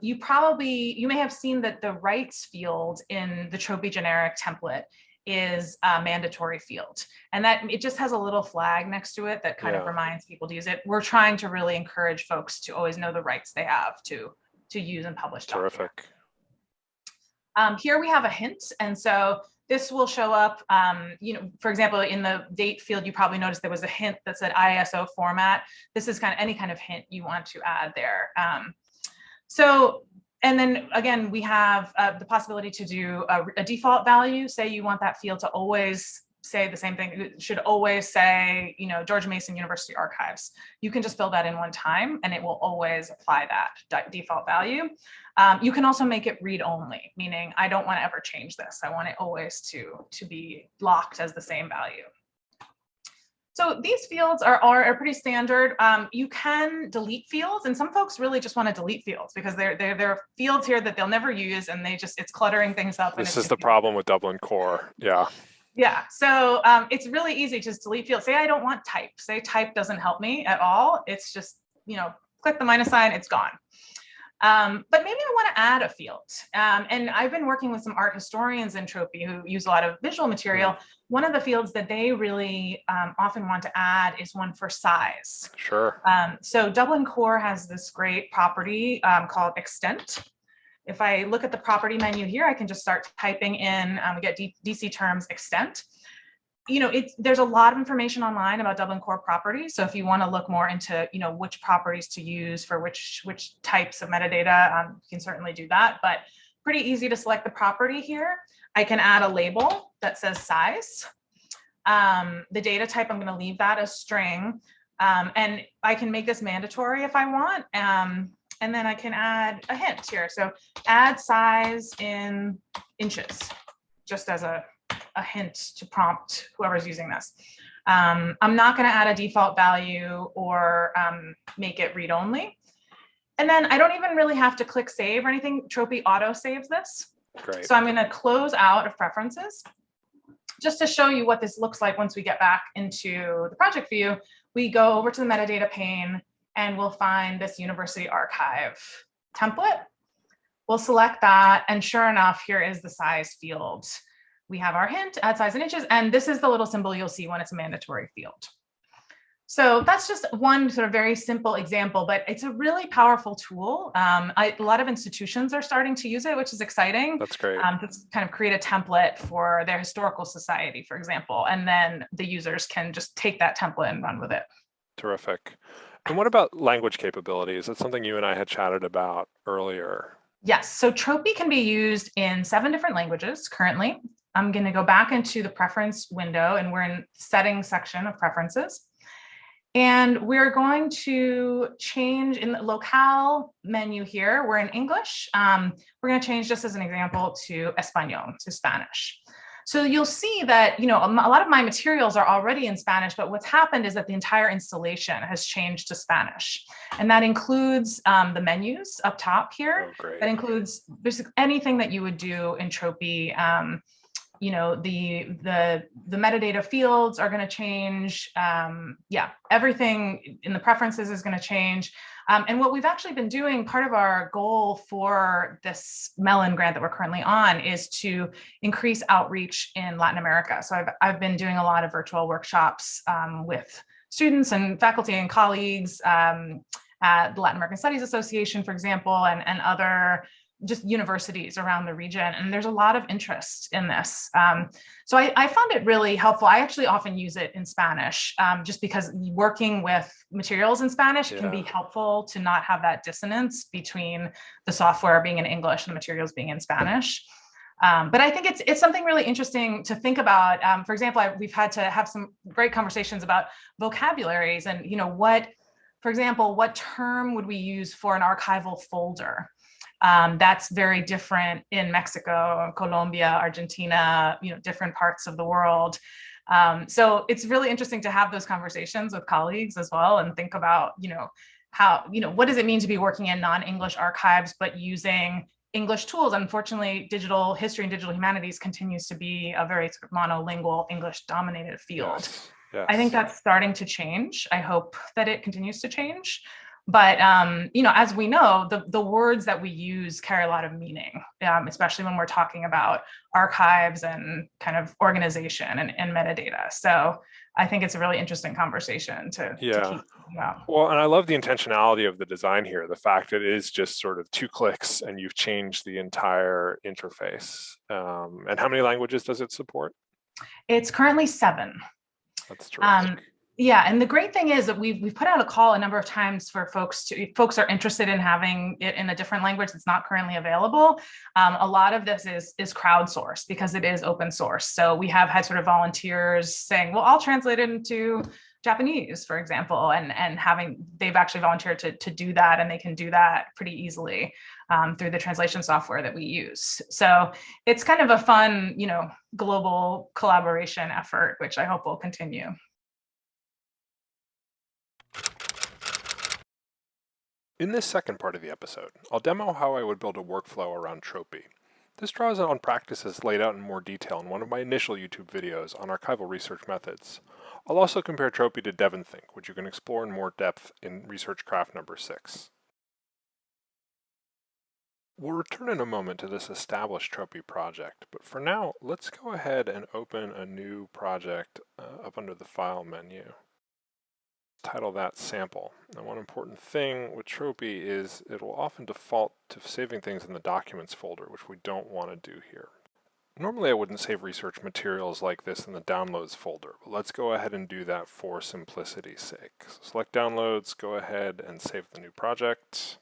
You may have seen that the rights field in the Tropy generic template is a mandatory field, and that it just has a little flag next to it that kind of reminds people to use it. We're trying to really encourage folks to always know the rights they have to use and publish documents. Terrific. Here we have a hint, and so this will show up, for example, in the date field, you probably noticed there was a hint that said ISO format. This is kind of any kind of hint you want to add there. And then again, we have the possibility to do a default value. Say you want that field to always say the same thing. It should always say, George Mason University Archives. You can just fill that in one time and it will always apply that default value. You can also make it read only, meaning I don't want to ever change this. I want it always to be locked as the same value. So these fields are pretty standard. You can delete fields, and some folks really just want to delete fields because there are fields here that they'll never use, and it's cluttering things up. This is the problem with Dublin Core. Yeah. Yeah. So it's really easy to just delete fields. Say I don't want type. Say type doesn't help me at all. It's just click the minus sign. It's gone. But maybe I want to add a field. And I've been working with some art historians in Tropy who use a lot of visual material. One of the fields that they really often want to add is one for size. Sure. So Dublin Core has this great property called extent. If I look at the property menu here, I can just start typing in, we get DC terms extent. There's a lot of information online about Dublin Core properties. So if you want to look more into, which properties to use for which types of metadata, you can certainly do that. But pretty easy to select the property here. I can add a label that says size. The data type, I'm going to leave that as string. And I can make this mandatory if I want. And then I can add a hint here. So add size in inches, just as a hint to prompt whoever's using this. I'm not going to add a default value or make it read only. And then I don't even really have to click save or anything. Tropy auto saves this. Great. So I'm going to close out of preferences. Just to show you what this looks like once we get back into the project view, we go over to the metadata pane and we'll find this University Archive template. We'll select that, and sure enough, here is the size field. We have our hint, add size in inches, and this is the little symbol you'll see when it's a mandatory field. So that's just one sort of very simple example, but it's a really powerful tool. A lot of institutions are starting to use it, which is exciting. That's great. To kind of create a template for their historical society, for example, and then the users can just take that template and run with it. Terrific. And what about language capabilities? That's something you and I had chatted about earlier. Yes, so Tropy can be used in 7 different languages currently. I'm going to go back into the preference window and we're in settings section of preferences. And we're going to change in the locale menu here. We're in English. We're going to change, just as an example, to Espanol, to Spanish. So you'll see that, a lot of my materials are already in Spanish, but what's happened is that the entire installation has changed to Spanish. And that includes the menus up top here. Oh, great. That includes basically anything that you would do in Tropy. The metadata fields are going to change. Everything in the preferences is going to change. And what we've actually been doing, part of our goal for this Mellon grant that we're currently on, is to increase outreach in Latin America. So I've been doing a lot of virtual workshops with students and faculty and colleagues at the Latin American Studies Association, for example, and other just universities around the region. And there's a lot of interest in this. So I found it really helpful. I actually often use it in Spanish, just because working with materials in Spanish can be helpful to not have that dissonance between the software being in English and the materials being in Spanish. But I think it's something really interesting to think about. For example, we've had to have some great conversations about vocabularies and, for example, what term would we use for an archival folder? That's very different in Mexico, Colombia, Argentina, different parts of the world. So it's really interesting to have those conversations with colleagues as well and think about, how, what does it mean to be working in non-English archives, but using English tools? Unfortunately, digital history and digital humanities continues to be a very sort of monolingual English dominated field. Yes. I think that's starting to change. I hope that it continues to change. But, as we know, the words that we use carry a lot of meaning, especially when we're talking about archives and kind of organization and metadata. So I think it's a really interesting conversation to keep thinking about. Well, and I love the intentionality of the design here, the fact that it is just sort of 2 clicks and you've changed the entire interface. And how many languages does it support? It's currently 7. That's terrific. Yeah, and the great thing is that we've put out a call a number of times for folks are interested in having it in a different language that's not currently available. A lot of this is crowdsourced because it is open source. So we have had sort of volunteers saying, well, I'll translate it into Japanese, for example, and they've actually volunteered to do that, and they can do that pretty easily through the translation software that we use. So it's kind of a fun, global collaboration effort, which I hope will continue. In this second part of the episode, I'll demo how I would build a workflow around Tropy. This draws on practices laid out in more detail in one of my initial YouTube videos on archival research methods. I'll also compare Tropy to DEVONthink, which you can explore in more depth in Research Craft number 6. We'll return in a moment to this established Tropy project, but for now, let's go ahead and open a new project up under the File menu. Title that Sample. Now, one important thing with Tropy is it will often default to saving things in the Documents folder, which we don't want to do here. Normally I wouldn't save research materials like this in the Downloads folder, but let's go ahead and do that for simplicity's sake. So select Downloads, go ahead and save the new project.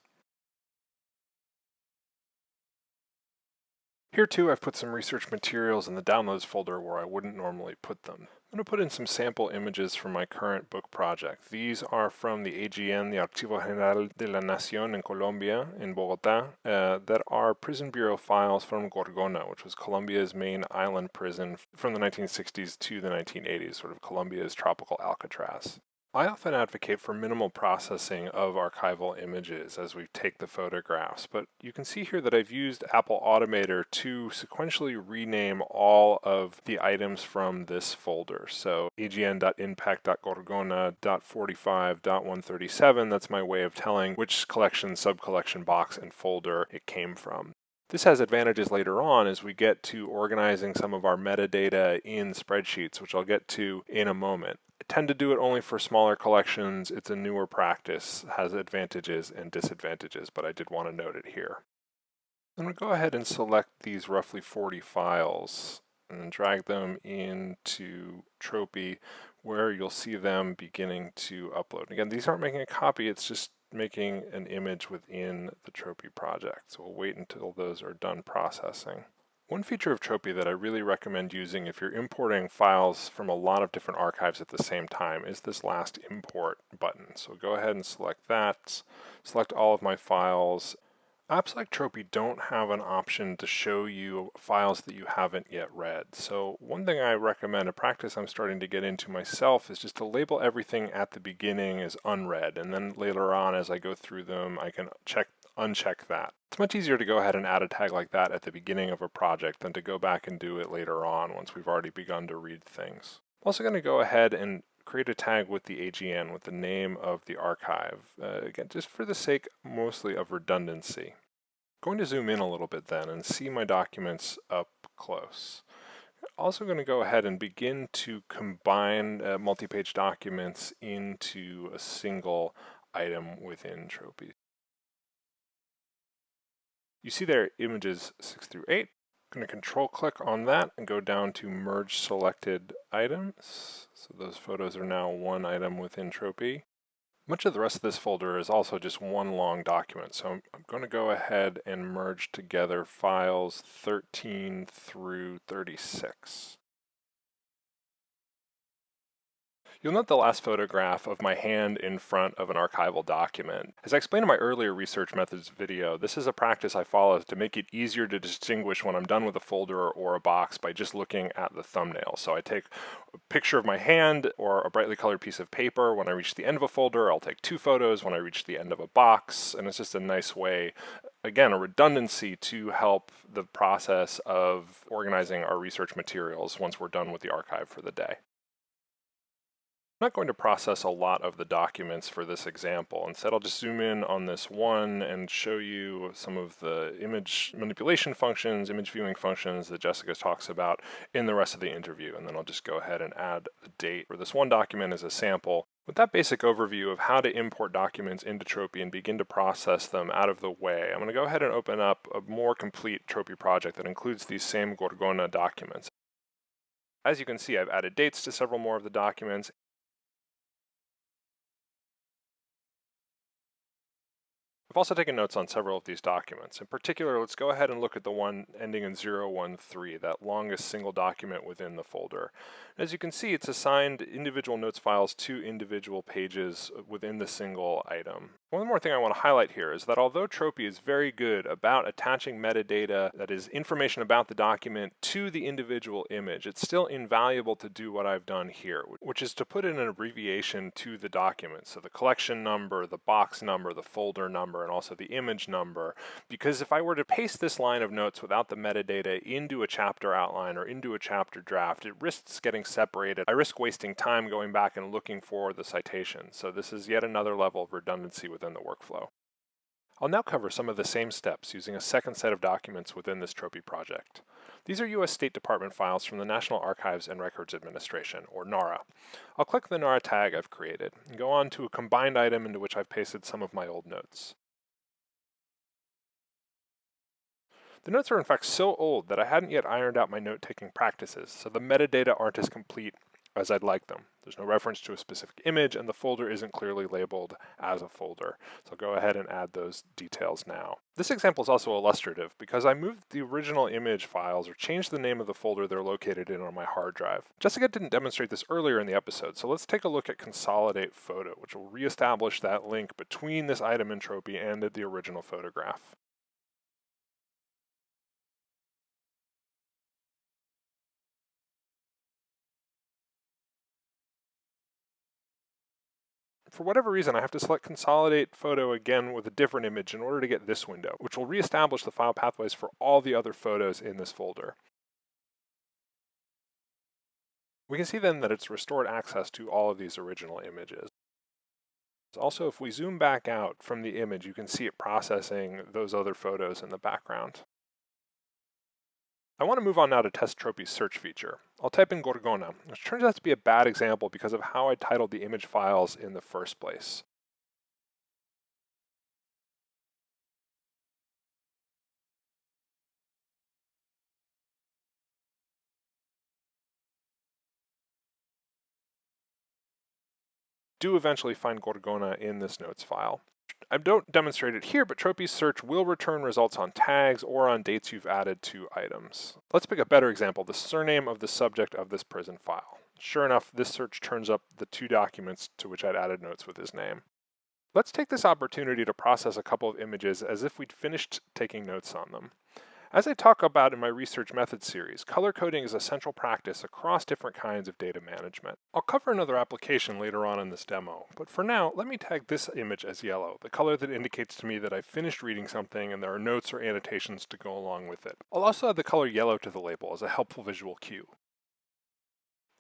Here too, I've put some research materials in the Downloads folder where I wouldn't normally put them. I'm going to put in some sample images from my current book project. These are from the AGN, the Archivo General de la Nación in Colombia, in Bogotá, that are prison bureau files from Gorgona, which was Colombia's main island prison from the 1960s to the 1980s, sort of Colombia's tropical Alcatraz. I often advocate for minimal processing of archival images as we take the photographs, but you can see here that I've used Apple Automator to sequentially rename all of the items from this folder. So agn.impact.gorgona.45.137, that's my way of telling which collection, subcollection, box, and folder it came from. This has advantages later on as we get to organizing some of our metadata in spreadsheets, which I'll get to in a moment. I tend to do it only for smaller collections. It's a newer practice, has advantages and disadvantages, but I did want to note it here. I'm going to go ahead and select these roughly 40 files and drag them into Tropy where you'll see them beginning to upload. Again, these aren't making a copy, it's just making an image within the Tropy project, so we'll wait until those are done processing. One feature of Tropy that I really recommend using if you're importing files from a lot of different archives at the same time is this last import button. So go ahead and select that, select all of my files. Apps like Tropy don't have an option to show you files that you haven't yet read. So one thing I recommend, a practice I'm starting to get into myself, is just to label everything at the beginning as unread, and then later on as I go through them I can uncheck that. It's much easier to go ahead and add a tag like that at the beginning of a project than to go back and do it later on once we've already begun to read things. I'm also going to go ahead and create a tag with the AGN with the name of the archive, again just for the sake mostly of redundancy. I'm going to zoom in a little bit then and see my documents up close. Also going to go ahead and begin to combine multi-page documents into a single item within Tropy. You see there images 6 through 8. I'm going to control click on that and go down to merge selected items. So those photos are now one item within Tropy. Much of the rest of this folder is also just one long document. So I'm going to go ahead and merge together files 13 through 36. You'll note the last photograph of my hand in front of an archival document. As I explained in my earlier research methods video, this is a practice I follow to make it easier to distinguish when I'm done with a folder or a box by just looking at the thumbnail. So I take a picture of my hand or a brightly colored piece of paper when I reach the end of a folder. I'll take 2 photos when I reach the end of a box, and it's just a nice way, again, a redundancy to help the process of organizing our research materials once we're done with the archive for the day. I'm not going to process a lot of the documents for this example. Instead, I'll just zoom in on this one and show you some of the image manipulation functions, image viewing functions that Jessica talks about in the rest of the interview. And then I'll just go ahead and add the date for this one document as a sample. With that basic overview of how to import documents into Tropy and begin to process them out of the way, I'm going to go ahead and open up a more complete Tropy project that includes these same Gorgona documents. As you can see, I've added dates to several more of the documents. I've also taken notes on several of these documents. In particular, let's go ahead and look at the one ending in 013, that longest single document within the folder. As you can see, it's assigned individual notes files to individual pages within the single item. One more thing I want to highlight here is that although Tropy is very good about attaching metadata, that is information about the document, to the individual image, it's still invaluable to do what I've done here, which is to put in an abbreviation to the document. So the collection number, the box number, the folder number, and also the image number. Because if I were to paste this line of notes without the metadata into a chapter outline or into a chapter draft, it risks getting separated. I risk wasting time going back and looking for the citation. So this is yet another level of redundancy within the workflow. I'll now cover some of the same steps using a second set of documents within this Tropy project. These are U.S. State Department files from the National Archives and Records Administration, or NARA. I'll click the NARA tag I've created and go on to a combined item into which I've pasted some of my old notes. The notes are in fact so old that I hadn't yet ironed out my note-taking practices, so the metadata aren't as complete as I'd like them. There's no reference to a specific image, and the folder isn't clearly labeled as a folder. So I'll go ahead and add those details now. This example is also illustrative because I moved the original image files or changed the name of the folder they're located in on my hard drive. Jessica didn't demonstrate this earlier in the episode, so let's take a look at Consolidate Photo, which will reestablish that link between this item in Tropy and the original photograph. For whatever reason, I have to select Consolidate Photo again with a different image in order to get this window, which will reestablish the file pathways for all the other photos in this folder. We can see then that it's restored access to all of these original images. Also, if we zoom back out from the image, you can see it processing those other photos in the background. I want to move on now to test Tropy's search feature. I'll type in Gorgona, which turns out to be a bad example because of how I titled the image files in the first place. Do eventually find Gorgona in this notes file. I don't demonstrate it here, but Tropy's search will return results on tags or on dates you've added to items. Let's pick a better example, the surname of the subject of this prison file. Sure enough, this search turns up the 2 documents to which I'd added notes with his name. Let's take this opportunity to process a couple of images as if we'd finished taking notes on them. As I talk about in my research methods series, color coding is a central practice across different kinds of data management. I'll cover another application later on in this demo, but for now, let me tag this image as yellow, the color that indicates to me that I've finished reading something and there are notes or annotations to go along with it. I'll also add the color yellow to the label as a helpful visual cue.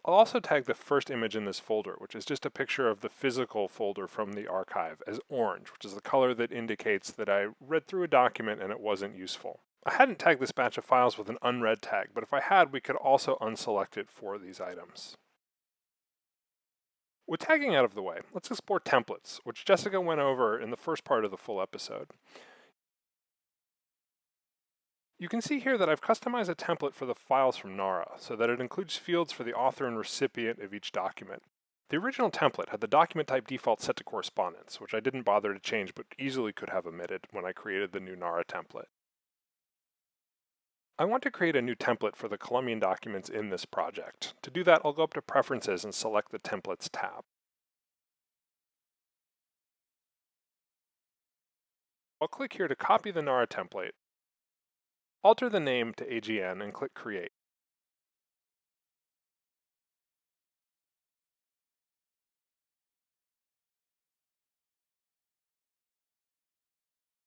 I'll also tag the first image in this folder, which is just a picture of the physical folder from the archive, as orange, which is the color that indicates that I read through a document and it wasn't useful. I hadn't tagged this batch of files with an unread tag, but if I had, we could also unselect it for these items. With tagging out of the way, let's explore templates, which Jessica went over in the first part of the full episode. You can see here that I've customized a template for the files from NARA, so that it includes fields for the author and recipient of each document. The original template had the document type default set to correspondence, which I didn't bother to change but easily could have omitted when I created the new NARA template. I want to create a new template for the Colombian documents in this project. To do that, I'll go up to Preferences and select the Templates tab. I'll click here to copy the NARA template, alter the name to AGN, and click Create.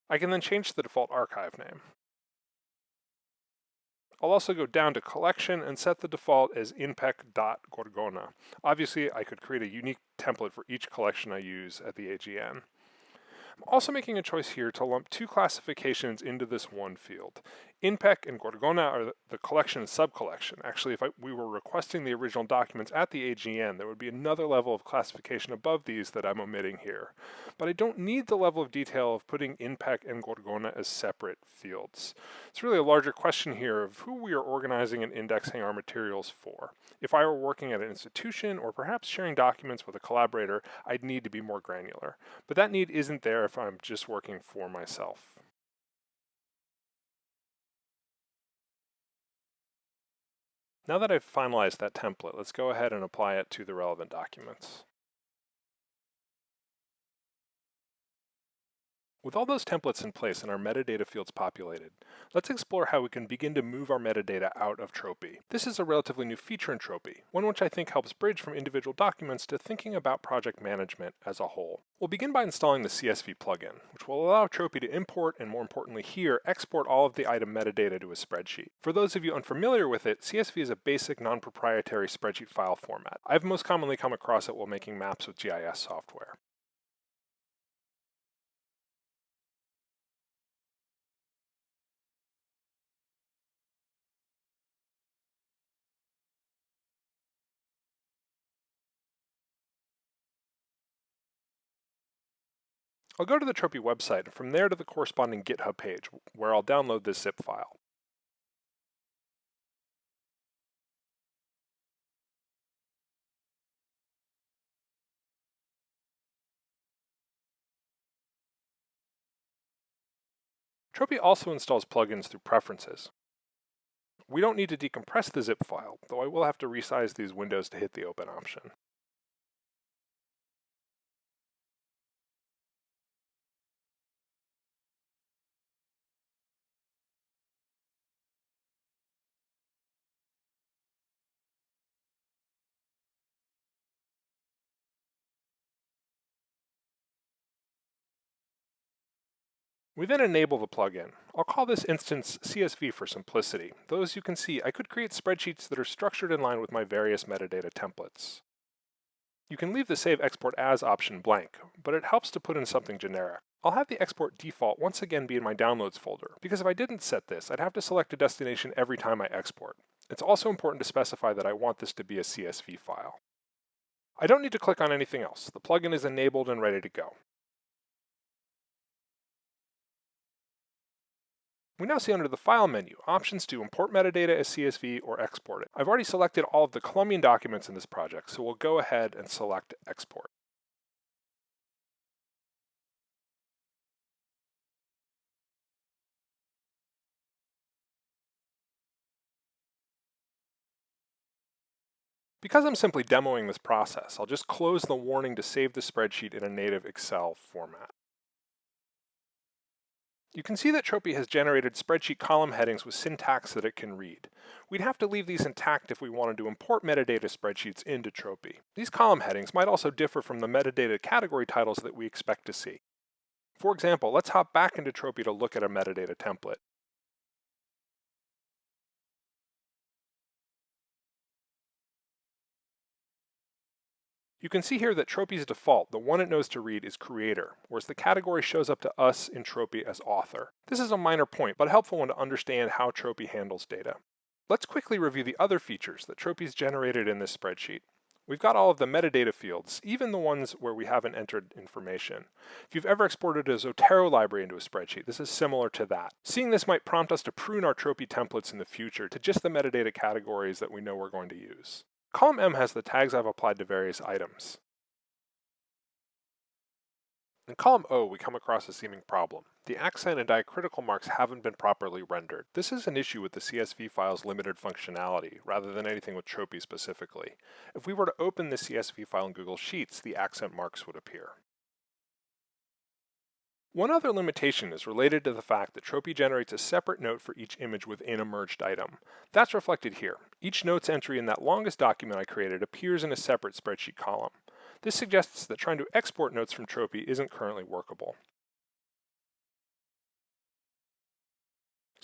I can then change the default archive name. I'll also go down to Collection and set the default as inpec.gorgona. Obviously, I could create a unique template for each collection I use at the AGN. I'm also making a choice here to lump 2 classifications into this one field. INPEC and Gorgona are the collection and subcollection. Actually, if we were requesting the original documents at the AGN, there would be another level of classification above these that I'm omitting here. But I don't need the level of detail of putting INPEC and Gorgona as separate fields. It's really a larger question here of who we are organizing and indexing our materials for. If I were working at an institution or perhaps sharing documents with a collaborator, I'd need to be more granular. But that need isn't there if I'm just working for myself. Now that I've finalized that template, let's go ahead and apply it to the relevant documents. With all those templates in place and our metadata fields populated, let's explore how we can begin to move our metadata out of Tropy. This is a relatively new feature in Tropy, one which I think helps bridge from individual documents to thinking about project management as a whole. We'll begin by installing the CSV plugin, which will allow Tropy to import and, more importantly here, export all of the item metadata to a spreadsheet. For those of you unfamiliar with it, CSV is a basic non-proprietary spreadsheet file format. I've most commonly come across it while making maps with GIS software. I'll go to the Tropy website and from there to the corresponding GitHub page where I'll download this zip file. Tropy also installs plugins through Preferences. We don't need to decompress the zip file, though I will have to resize these windows to hit the open option. We then enable the plugin. I'll call this instance CSV for simplicity, though as you can see, I could create spreadsheets that are structured in line with my various metadata templates. You can leave the Save Export As option blank, but it helps to put in something generic. I'll have the export default once again be in my Downloads folder, because if I didn't set this, I'd have to select a destination every time I export. It's also important to specify that I want this to be a CSV file. I don't need to click on anything else. The plugin is enabled and ready to go. We now see under the File menu options to import metadata as CSV or export it. I've already selected all of the Colombian documents in this project, so we'll go ahead and select Export. Because I'm simply demoing this process, I'll just close the warning to save the spreadsheet in a native Excel format. You can see that Tropy has generated spreadsheet column headings with syntax that it can read. We'd have to leave these intact if we wanted to import metadata spreadsheets into Tropy. These column headings might also differ from the metadata category titles that we expect to see. For example, let's hop back into Tropy to look at a metadata template. You can see here that Tropy's default, the one it knows to read, is creator, whereas the category shows up to us in Tropy as author. This is a minor point, but a helpful one to understand how Tropy handles data. Let's quickly review the other features that Tropy's generated in this spreadsheet. We've got all of the metadata fields, even the ones where we haven't entered information. If you've ever exported a Zotero library into a spreadsheet, this is similar to that. Seeing this might prompt us to prune our Tropy templates in the future to just the metadata categories that we know we're going to use. Column M has the tags I've applied to various items. In column O, we come across a seeming problem. The accent and diacritical marks haven't been properly rendered. This is an issue with the CSV file's limited functionality, rather than anything with Tropy specifically. If we were to open the CSV file in Google Sheets, the accent marks would appear. One other limitation is related to the fact that Tropy generates a separate note for each image within a merged item. That's reflected here. Each notes entry in that longest document I created appears in a separate spreadsheet column. This suggests that trying to export notes from Tropy isn't currently workable.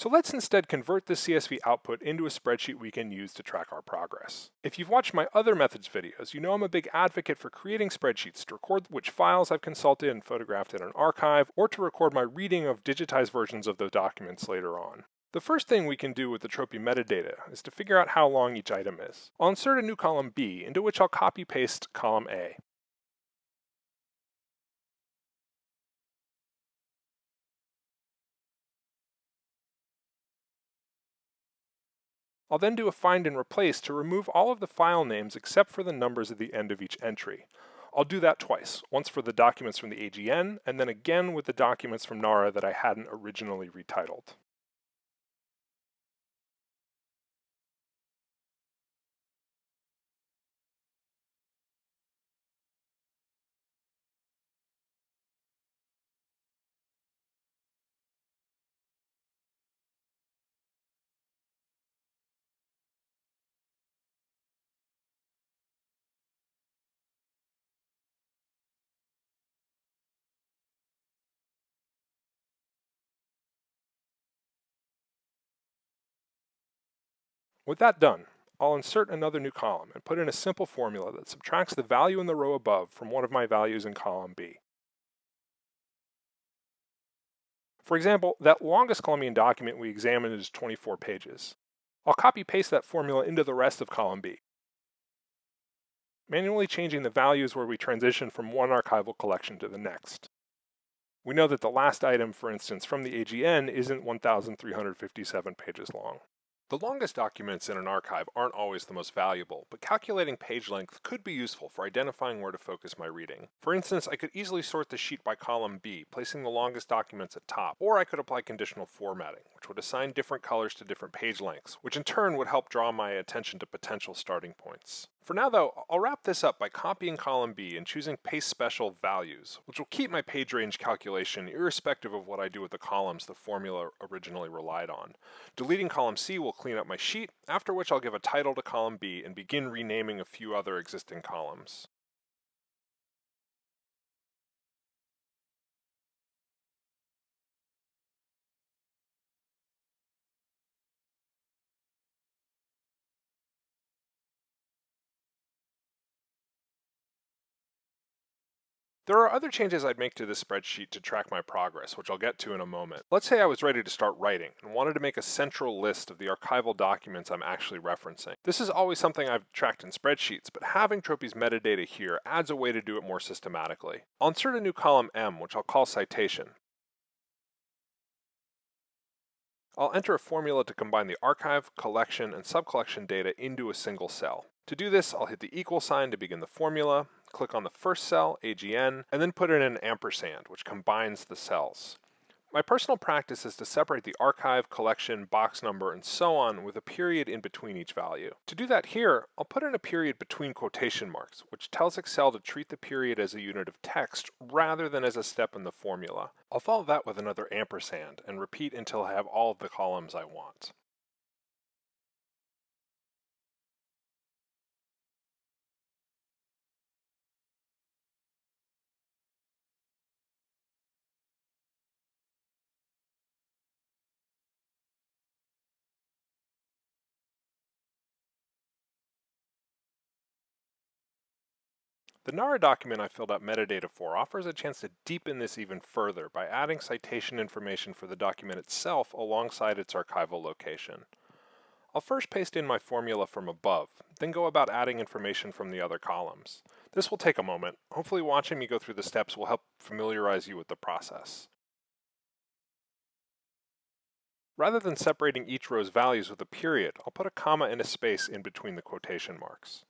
So let's instead convert this CSV output into a spreadsheet we can use to track our progress. If you've watched my other methods videos, you know I'm a big advocate for creating spreadsheets to record which files I've consulted and photographed in an archive, or to record my reading of digitized versions of those documents later on. The first thing we can do with the Tropy metadata is to figure out how long each item is. I'll insert a new column B, into which I'll copy-paste column A. I'll then do a find and replace to remove all of the file names except for the numbers at the end of each entry. I'll do that twice, once for the documents from the AGN, and then again with the documents from NARA that I hadn't originally retitled. With that done, I'll insert another new column and put in a simple formula that subtracts the value in the row above from one of my values in column B. For example, that longest Columbian document we examined is 24 pages. I'll copy-paste that formula into the rest of column B, manually changing the values where we transition from one archival collection to the next. We know that the last item, for instance, from the AGN isn't 1,357 pages long. The longest documents in an archive aren't always the most valuable, but calculating page length could be useful for identifying where to focus my reading. For instance, I could easily sort the sheet by column B, placing the longest documents at top, or I could apply conditional formatting, which would assign different colors to different page lengths, which in turn would help draw my attention to potential starting points. For now though, I'll wrap this up by copying column B and choosing paste special values, which will keep my page range calculation irrespective of what I do with the columns the formula originally relied on. Deleting column C will clean up my sheet, after which I'll give a title to column B and begin renaming a few other existing columns. There are other changes I'd make to this spreadsheet to track my progress, which I'll get to in a moment. Let's say I was ready to start writing and wanted to make a central list of the archival documents I'm actually referencing. This is always something I've tracked in spreadsheets, but having Tropy's metadata here adds a way to do it more systematically. I'll insert a new column M, which I'll call citation. I'll enter a formula to combine the archive, collection, and subcollection data into a single cell. To do this, I'll hit the equal sign to begin the formula, click on the first cell, AGN, and then put in an ampersand, which combines the cells. My personal practice is to separate the archive, collection, box number, and so on with a period in between each value. To do that here, I'll put in a period between quotation marks, which tells Excel to treat the period as a unit of text rather than as a step in the formula. I'll follow that with another ampersand and repeat until I have all of the columns I want. The NARA document I filled out metadata for offers a chance to deepen this even further by adding citation information for the document itself alongside its archival location. I'll first paste in my formula from above, then go about adding information from the other columns. This will take a moment. Hopefully watching me go through the steps will help familiarize you with the process. Rather than separating each row's values with a period, I'll put a comma and a space in between the quotation marks.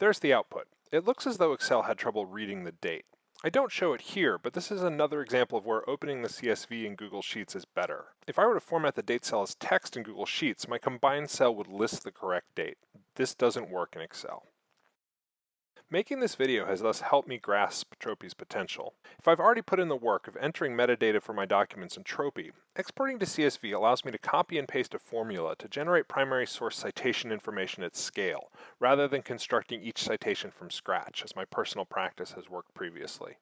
There's the output. It looks as though Excel had trouble reading the date. I don't show it here, but this is another example of where opening the CSV in Google Sheets is better. If I were to format the date cell as text in Google Sheets, my combined cell would list the correct date. This doesn't work in Excel. Making this video has thus helped me grasp Tropy's potential. If I've already put in the work of entering metadata for my documents in Tropy, exporting to CSV allows me to copy and paste a formula to generate primary source citation information at scale, rather than constructing each citation from scratch, as my personal practice has worked previously.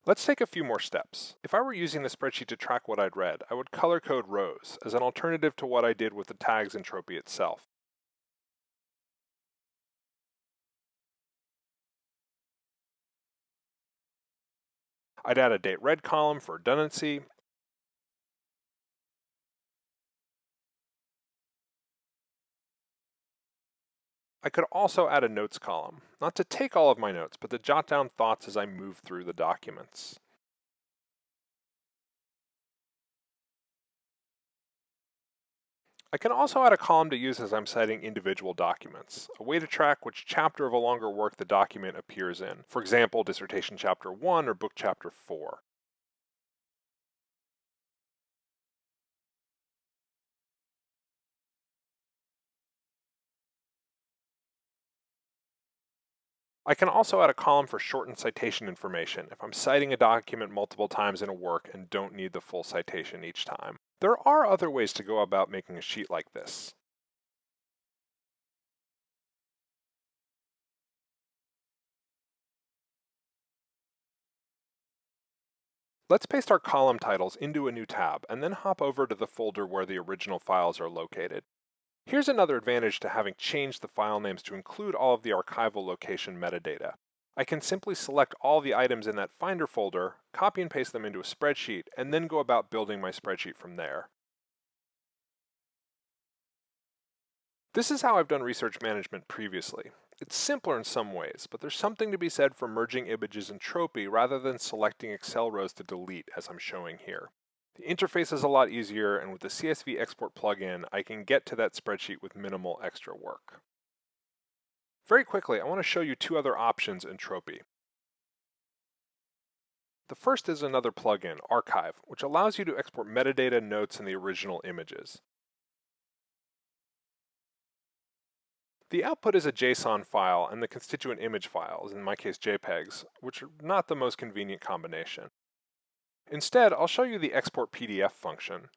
Let's take a few more steps. If I were using the spreadsheet to track what I'd read, I would color code rows as an alternative to what I did with the tags in Tropy itself. I'd add a date red column for redundancy. I could also add a notes column, not to take all of my notes, but to jot down thoughts as I move through the documents. I can also add a column to use as I'm citing individual documents, a way to track which chapter of a longer work the document appears in, for example, dissertation chapter 1 or book chapter 4. I can also add a column for shortened citation information if I'm citing a document multiple times in a work and don't need the full citation each time. There are other ways to go about making a sheet like this. Let's paste our column titles into a new tab and then hop over to the folder where the original files are located. Here's another advantage to having changed the file names to include all of the archival location metadata. I can simply select all the items in that Finder folder, copy and paste them into a spreadsheet, and then go about building my spreadsheet from there. This is how I've done research management previously. It's simpler in some ways, but there's something to be said for merging images in Tropy rather than selecting Excel rows to delete as I'm showing here. The interface is a lot easier, and with the CSV export plugin, I can get to that spreadsheet with minimal extra work. Very quickly, I want to show you two other options in Tropy. The first is another plugin, Archive, which allows you to export metadata, notes, and the original images. The output is a JSON file and the constituent image files, in my case JPEGs, which are not the most convenient combination. Instead, I'll show you the export PDF function.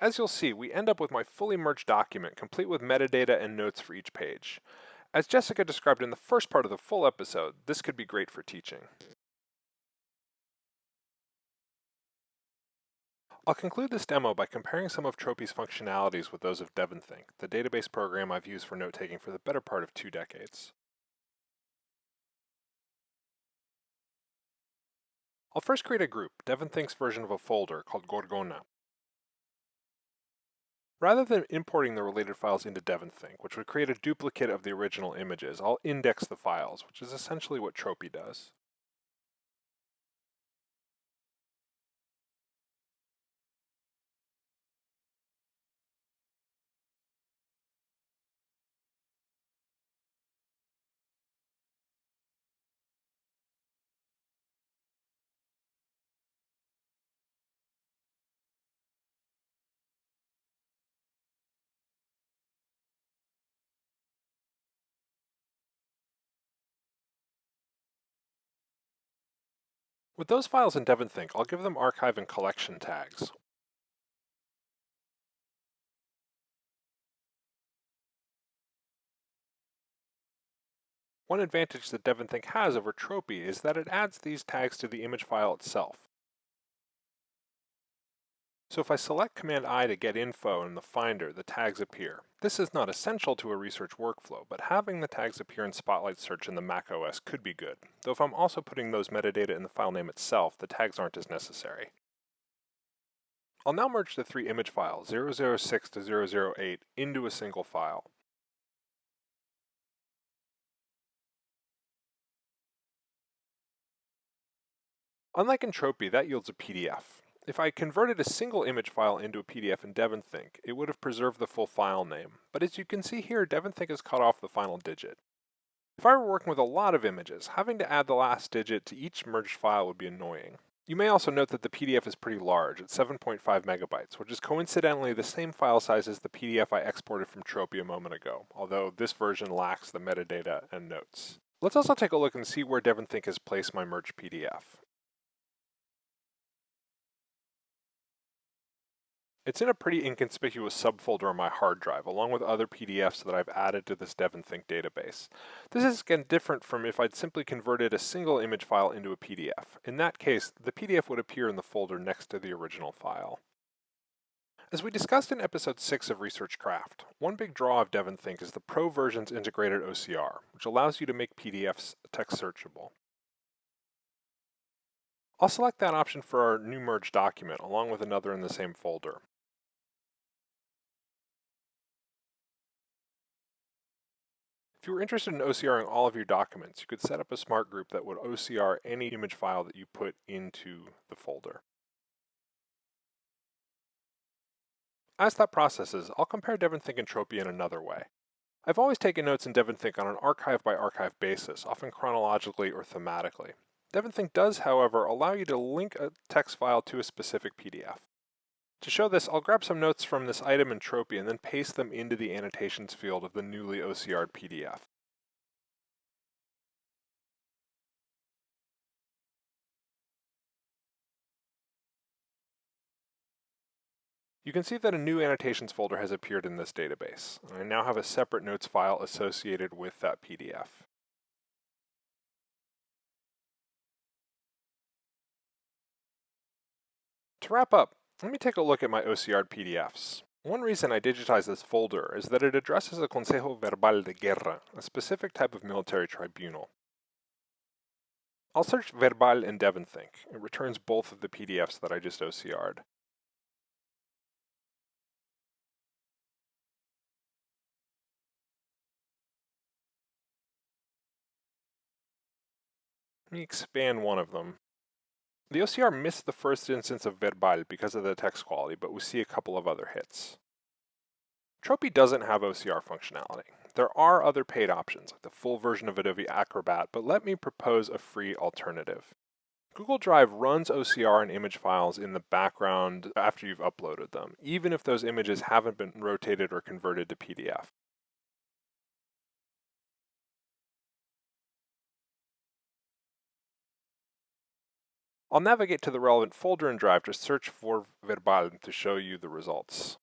As you'll see, we end up with my fully merged document, complete with metadata and notes for each page. As Jessica described in the first part of the full episode, this could be great for teaching. I'll conclude this demo by comparing some of Tropy's functionalities with those of DEVONthink, the database program I've used for note-taking for the better part of 2 decades. I'll first create a group, DEVONthink's version of a folder called Gorgona. Rather than importing the related files into DEVONthink, which would create a duplicate of the original images, I'll index the files, which is essentially what Tropy does. With those files in DEVONthink, I'll give them archive and collection tags. One advantage that DEVONthink has over Tropy is that it adds these tags to the image file itself. So if I select Command I to get info in the Finder, the tags appear. This is not essential to a research workflow, but having the tags appear in Spotlight Search in the Mac OS could be good, though if I'm also putting those metadata in the file name itself, the tags aren't as necessary. I'll now merge the 3 image files, 006 to 008, into a single file. Unlike in Tropy, that yields a PDF. If I converted a single image file into a PDF in DEVONthink, it would have preserved the full file name, but as you can see here, DEVONthink has cut off the final digit. If I were working with a lot of images, having to add the last digit to each merged file would be annoying. You may also note that the PDF is pretty large, at 7.5 megabytes, which is coincidentally the same file size as the PDF I exported from Tropy a moment ago, although this version lacks the metadata and notes. Let's also take a look and see where DEVONthink has placed my merged PDF. It's in a pretty inconspicuous subfolder on my hard drive, along with other PDFs that I've added to this DEVONthink database. This is again different from if I'd simply converted a single image file into a PDF. In that case, the PDF would appear in the folder next to the original file. As we discussed in episode 6 of Research Craft, one big draw of DEVONthink is the Pro version's integrated OCR, which allows you to make PDFs text searchable. I'll select that option for our new merged document, along with another in the same folder. If you were interested in OCRing all of your documents, you could set up a smart group that would OCR any image file that you put into the folder. As that processes, I'll compare DEVONthink and Tropy in another way. I've always taken notes in DEVONthink on an archive-by-archive basis, often chronologically or thematically. DEVONthink does, however, allow you to link a text file to a specific PDF. To show this, I'll grab some notes from this item in Tropy and then paste them into the annotations field of the newly OCR'd PDF. You can see that a new annotations folder has appeared in this database. I now have a separate notes file associated with that PDF. To wrap up, let me take a look at my OCR'd PDFs. One reason I digitized this folder is that it addresses a Consejo Verbal de Guerra, a specific type of military tribunal. I'll search Verbal in DEVONthink. It returns both of the PDFs that I just OCR'd. Let me expand one of them. The OCR missed the first instance of Verbal because of the text quality, but we see a couple of other hits. Tropy doesn't have OCR functionality. There are other paid options, like the full version of Adobe Acrobat, but let me propose a free alternative. Google Drive runs OCR and image files in the background after you've uploaded them, even if those images haven't been rotated or converted to PDF. I'll navigate to the relevant folder in Drive to search for Verbal to show you the results.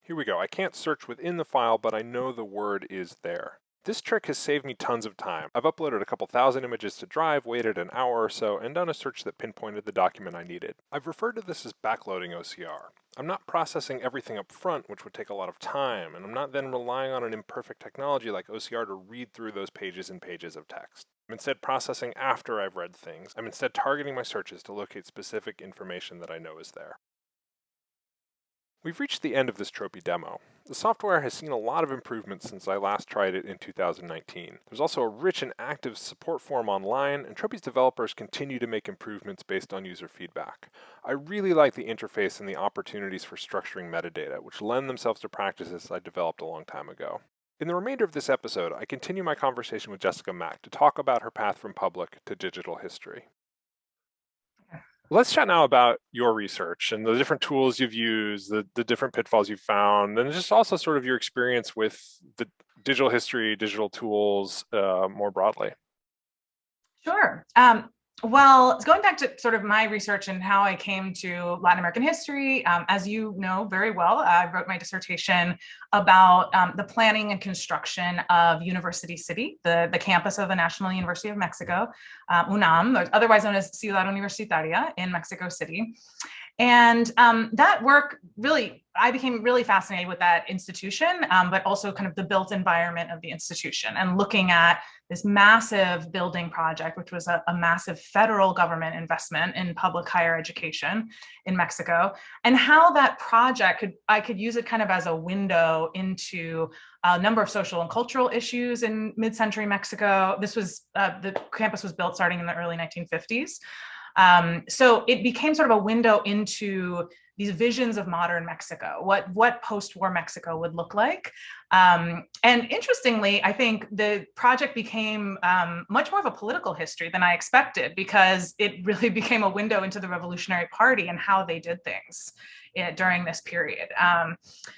Here we go. I can't search within the file, but I know the word is there. This trick has saved me tons of time. I've uploaded a couple thousand images to Drive, waited an hour or so, and done a search that pinpointed the document I needed. I've referred to this as backloading OCR. I'm not processing everything up front, which would take a lot of time, and I'm not then relying on an imperfect technology like OCR to read through those pages and pages of text. I'm instead processing after I've read things. I'm instead targeting my searches to locate specific information that I know is there. We've reached the end of this Tropy demo. The software has seen a lot of improvements since I last tried it in 2019. There's also a rich and active support forum online, and Tropy's developers continue to make improvements based on user feedback. I really like the interface and the opportunities for structuring metadata, which lend themselves to practices I developed a long time ago. In the remainder of this episode, I continue my conversation with Jessica Mack to talk about her path from public to digital history. Let's chat now about your research and the different tools you've used, the different pitfalls you've found, and just also sort of your experience with the digital history, digital tools more broadly. Sure. Well, going back to sort of my research and how I came to Latin American history, as you know very well, I wrote my dissertation about the planning and construction of University City, the campus of the National University of Mexico, UNAM, otherwise known as Ciudad Universitaria in Mexico City. And that work really, I became really fascinated with that institution, but also kind of the built environment of the institution and looking at this massive building project, which was a massive federal government investment in public higher education in Mexico, and how that project I could use it kind of as a window into a number of social and cultural issues in mid-century Mexico. This was, the campus was built starting in the early 1950s. So it became sort of a window into these visions of modern Mexico, what post-war Mexico would look like. And interestingly, I think the project became much more of a political history than I expected, because it really became a window into the Revolutionary Party and how they did things during this period.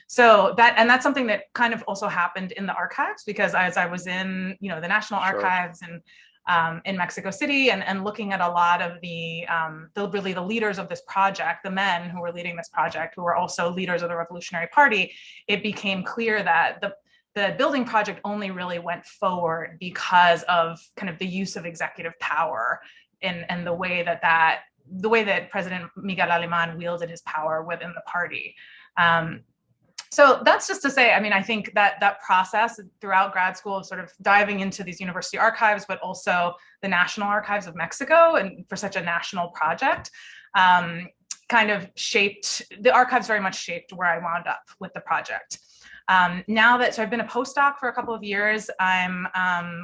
So that's something that kind of also happened in the archives, because as I was in, the National Archives and in Mexico City and looking at a lot of the leaders of this project, the men who were leading this project, who were also leaders of the Revolutionary Party, it became clear that the building project only really went forward because of kind of the use of executive power and the way that President Miguel Alemán wielded his power within the party. So that's just to say, I mean, I think that process throughout grad school of sort of diving into these university archives, but also the National Archives of Mexico, and for such a national project, kind of shaped, the archives very much shaped where I wound up with the project. So I've been a postdoc for a couple of years. I'm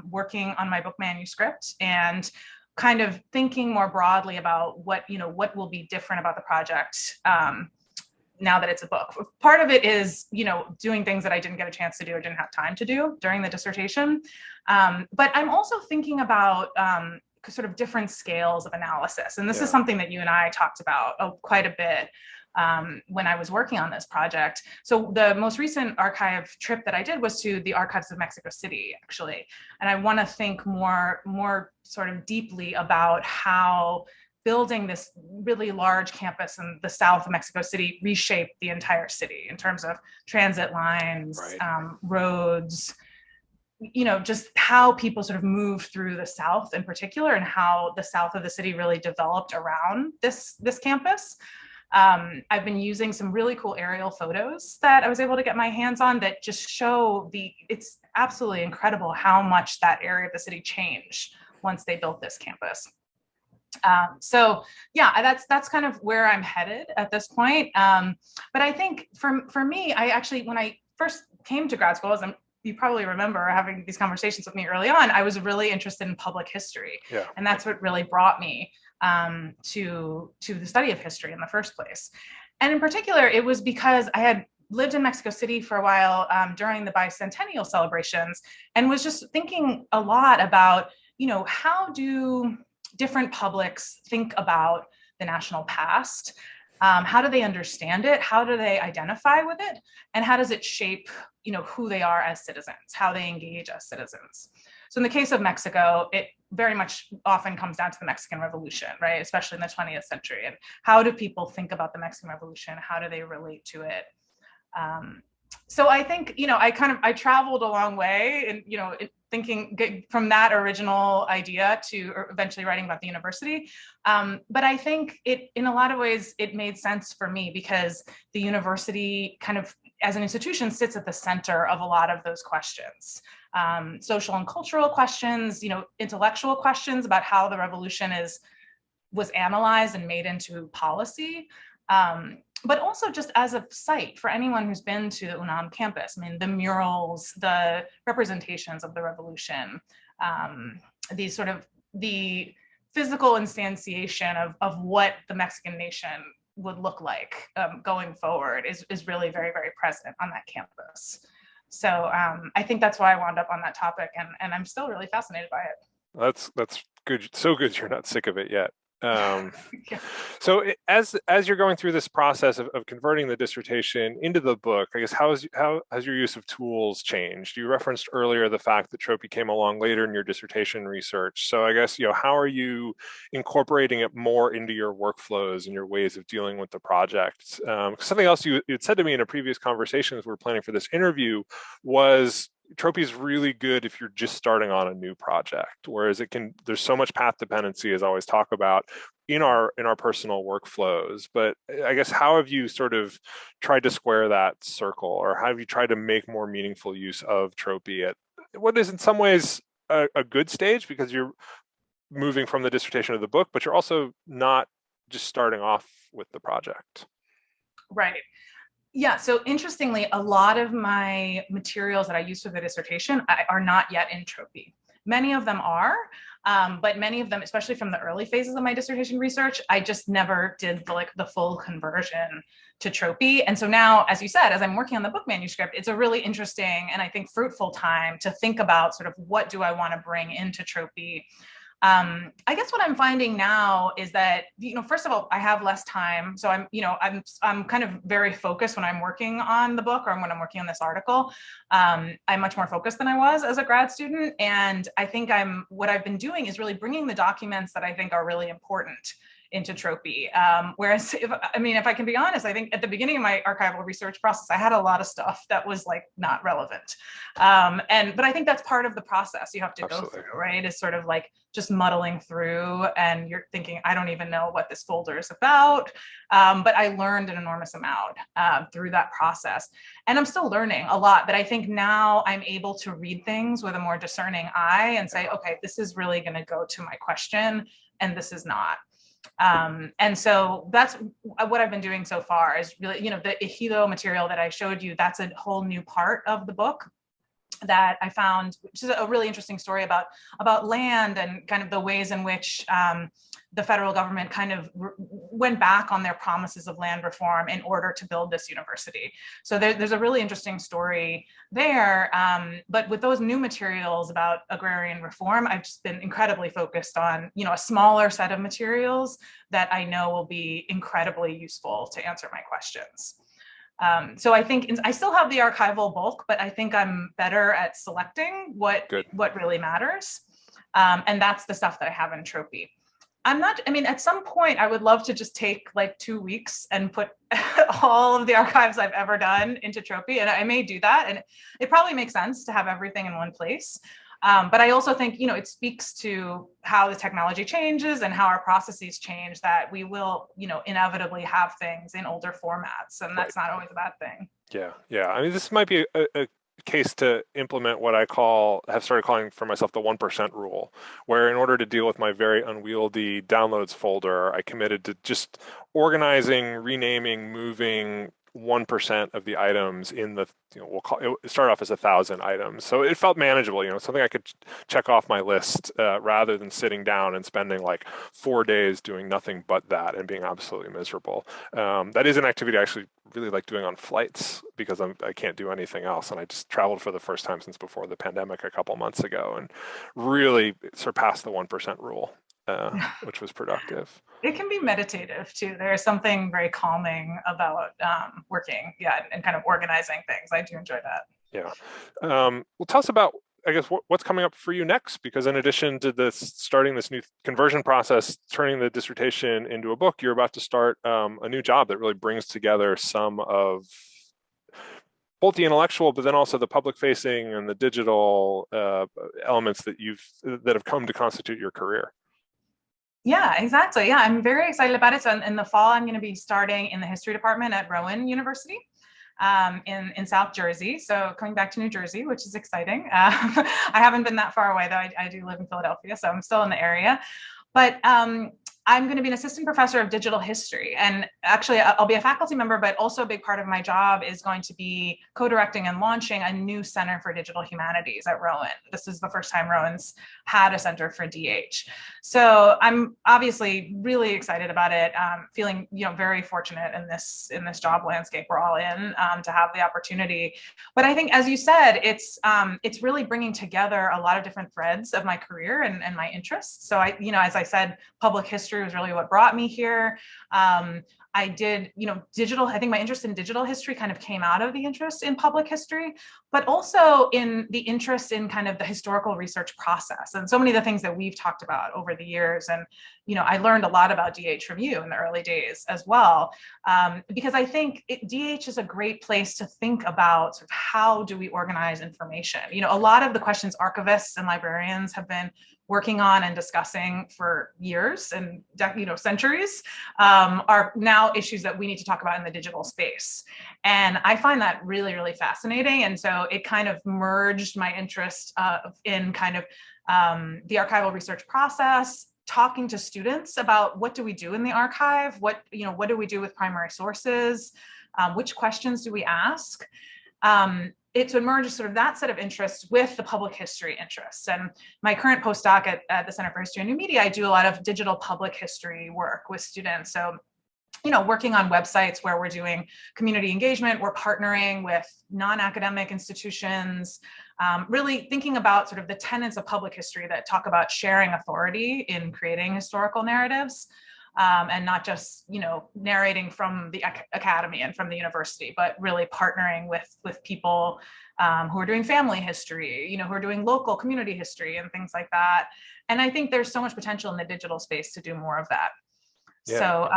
working on my book manuscript and kind of thinking more broadly about what will be different about the project now that it's a book. Part of it is, doing things that I didn't get a chance to do or didn't have time to do during the dissertation. But I'm also thinking about sort of different scales of analysis. And this is something that you and I talked about quite a bit when I was working on this project. So the most recent archive trip that I did was to the archives of Mexico City, actually. And I want to think more sort of deeply about how building this really large campus in the south of Mexico City reshaped the entire city in terms of transit lines, roads, just how people sort of moved through the south in particular, and how the south of the city really developed around this campus. I've been using some really cool aerial photos that I was able to get my hands on that just show it's absolutely incredible how much that area of the city changed once they built this campus. That's kind of where I'm headed at this point. But I think for me, I actually, when I first came to grad school, as you probably remember having these conversations with me early on, I was really interested in public history. Yeah. And that's what really brought me to the study of history in the first place. And in particular, it was because I had lived in Mexico City for a while during the bicentennial celebrations, and was just thinking a lot about, how do different publics think about the national past? How do they understand it? How do they identify with it? And how does it shape, who they are as citizens, how they engage as citizens? So in the case of Mexico, it very much often comes down to the Mexican Revolution, right? Especially in the 20th century. And how do people think about the Mexican Revolution? How do they relate to it? So I think, I traveled a long way and, thinking from that original idea to eventually writing about the university. But I think in a lot of ways, it made sense for me because the university kind of, as an institution, sits at the center of a lot of those questions. Social and cultural questions, intellectual questions about how the revolution was analyzed and made into policy. But also just as a site for anyone who's been to the UNAM campus. I mean, the murals, the representations of the revolution, the physical instantiation of what the Mexican nation would look like going forward is really very, very present on that campus. So I think that's why I wound up on that topic, and I'm still really fascinated by it. That's good. So good you're not sick of it yet. Yeah. So as you're going through this process of converting the dissertation into the book, I guess how has your use of tools changed? You referenced earlier the fact that Tropy came along later in your dissertation research. So I guess, how are you incorporating it more into your workflows and your ways of dealing with the project? Something else you had said to me in a previous conversation as we were planning for this interview was Tropy is really good if you're just starting on a new project, whereas there's so much path dependency, as I always talk about, in our personal workflows. But I guess how have you sort of tried to square that circle, or how have you tried to make more meaningful use of Tropy at what is in some ways a good stage, because you're moving from the dissertation to the book, but you're also not just starting off with the project? Right. Yeah, so interestingly, a lot of my materials that I use for the dissertation are not yet in Tropy. Many of them are, but many of them, especially from the early phases of my dissertation research, I just never did the full conversion to Tropy. And so now, as you said, as I'm working on the book manuscript, it's a really interesting and I think fruitful time to think about sort of what do I want to bring into Tropy. I guess what I'm finding now is that, first of all, I have less time. So I'm kind of very focused when I'm working on the book or when I'm working on this article. I'm much more focused than I was as a grad student. And I think what I've been doing is really bringing the documents that I think are really important into Tropy. Whereas if I can be honest, I think at the beginning of my archival research process, I had a lot of stuff that was not relevant. But I think that's part of the process you have to Absolutely. go through, right? Is sort of just muddling through and you're thinking, I don't even know what this folder is about. But I learned an enormous amount through that process. And I'm still learning a lot, but I think now I'm able to read things with a more discerning eye and say, okay, this is really going to go to my question and this is not. And so that's what I've been doing so far is really, the ejido material that I showed you, that's a whole new part of the book that I found, which is a really interesting story about land and kind of the ways in which the federal government kind of went back on their promises of land reform in order to build this university. So there's a really interesting story there. But with those new materials about agrarian reform, I've just been incredibly focused on, a smaller set of materials that I know will be incredibly useful to answer my questions. So I think I still have the archival bulk, but I think I'm better at selecting what really matters. And that's the stuff that I have in Tropy. At some point I would love to just take 2 weeks and put all of the archives I've ever done into Tropy, and I may do that. And it probably makes sense to have everything in one place. But I also think, it speaks to how the technology changes and how our processes change, that we will, inevitably have things in older formats, and that's not always a bad thing. Yeah. This might be a case to implement what I have started calling for myself the 1% rule, where in order to deal with my very unwieldy downloads folder, I committed to just organizing, renaming, moving 1% of the items in the, it started off as 1,000 items. So it felt manageable, something I could check off my list rather than sitting down and spending 4 days doing nothing but that and being absolutely miserable. That is an activity I actually really like doing on flights because I can't do anything else. And I just traveled for the first time since before the pandemic a couple months ago and really surpassed the 1% rule. Which was productive. It can be meditative too. There's something very calming about working, and kind of organizing things. I do enjoy that. Yeah. Well, tell us about I guess what's coming up for you next? Because in addition to this, starting this new conversion process, turning the dissertation into a book, you're about to start a new job that really brings together some of both the intellectual, but then also the public facing and the digital elements that have come to constitute your career. Yeah, exactly. Yeah, I'm very excited about it. So in the fall, I'm going to be starting in the history department at Rowan University in South Jersey. So coming back to New Jersey, which is exciting. I haven't been that far away, though. I do live in Philadelphia, so I'm still in the area. But I'm going to be an assistant professor of digital history. And actually, I'll be a faculty member, but also a big part of my job is going to be co-directing and launching a new Center for Digital Humanities at Rowan. This is the first time Rowan's had a center for DH. So I'm obviously really excited about it, feeling very fortunate in this job landscape we're all in to have the opportunity. But I think, as you said, it's really bringing together a lot of different threads of my career and my interests. So as I said, public history was really what brought me here. I did, digital, I think my interest in digital history kind of came out of the interest in public history, but also in the interest in kind of the historical research process and so many of the things that we've talked about over the years. And, I learned a lot about DH from you in the early days as well, because I think DH is a great place to think about sort of how do we organize information. A lot of the questions archivists and librarians have been working on and discussing for years and centuries are now issues that we need to talk about in the digital space. And I find that really, really fascinating. And so it kind of merged my interest in kind of the archival research process, talking to students about what do we do in the archive, what do we do with primary sources, which questions do we ask? It to merge sort of that set of interests with the public history interests. And my current postdoc at the Center for History and New Media, I do a lot of digital public history work with students. So, working on websites where we're doing community engagement, we're partnering with non-academic institutions, really thinking about sort of the tenets of public history that talk about sharing authority in creating historical narratives. And not just, narrating from the academy and from the university, but really partnering with people who are doing family history, who are doing local community history and things like that. And I think there's so much potential in the digital space to do more of that. Yeah. So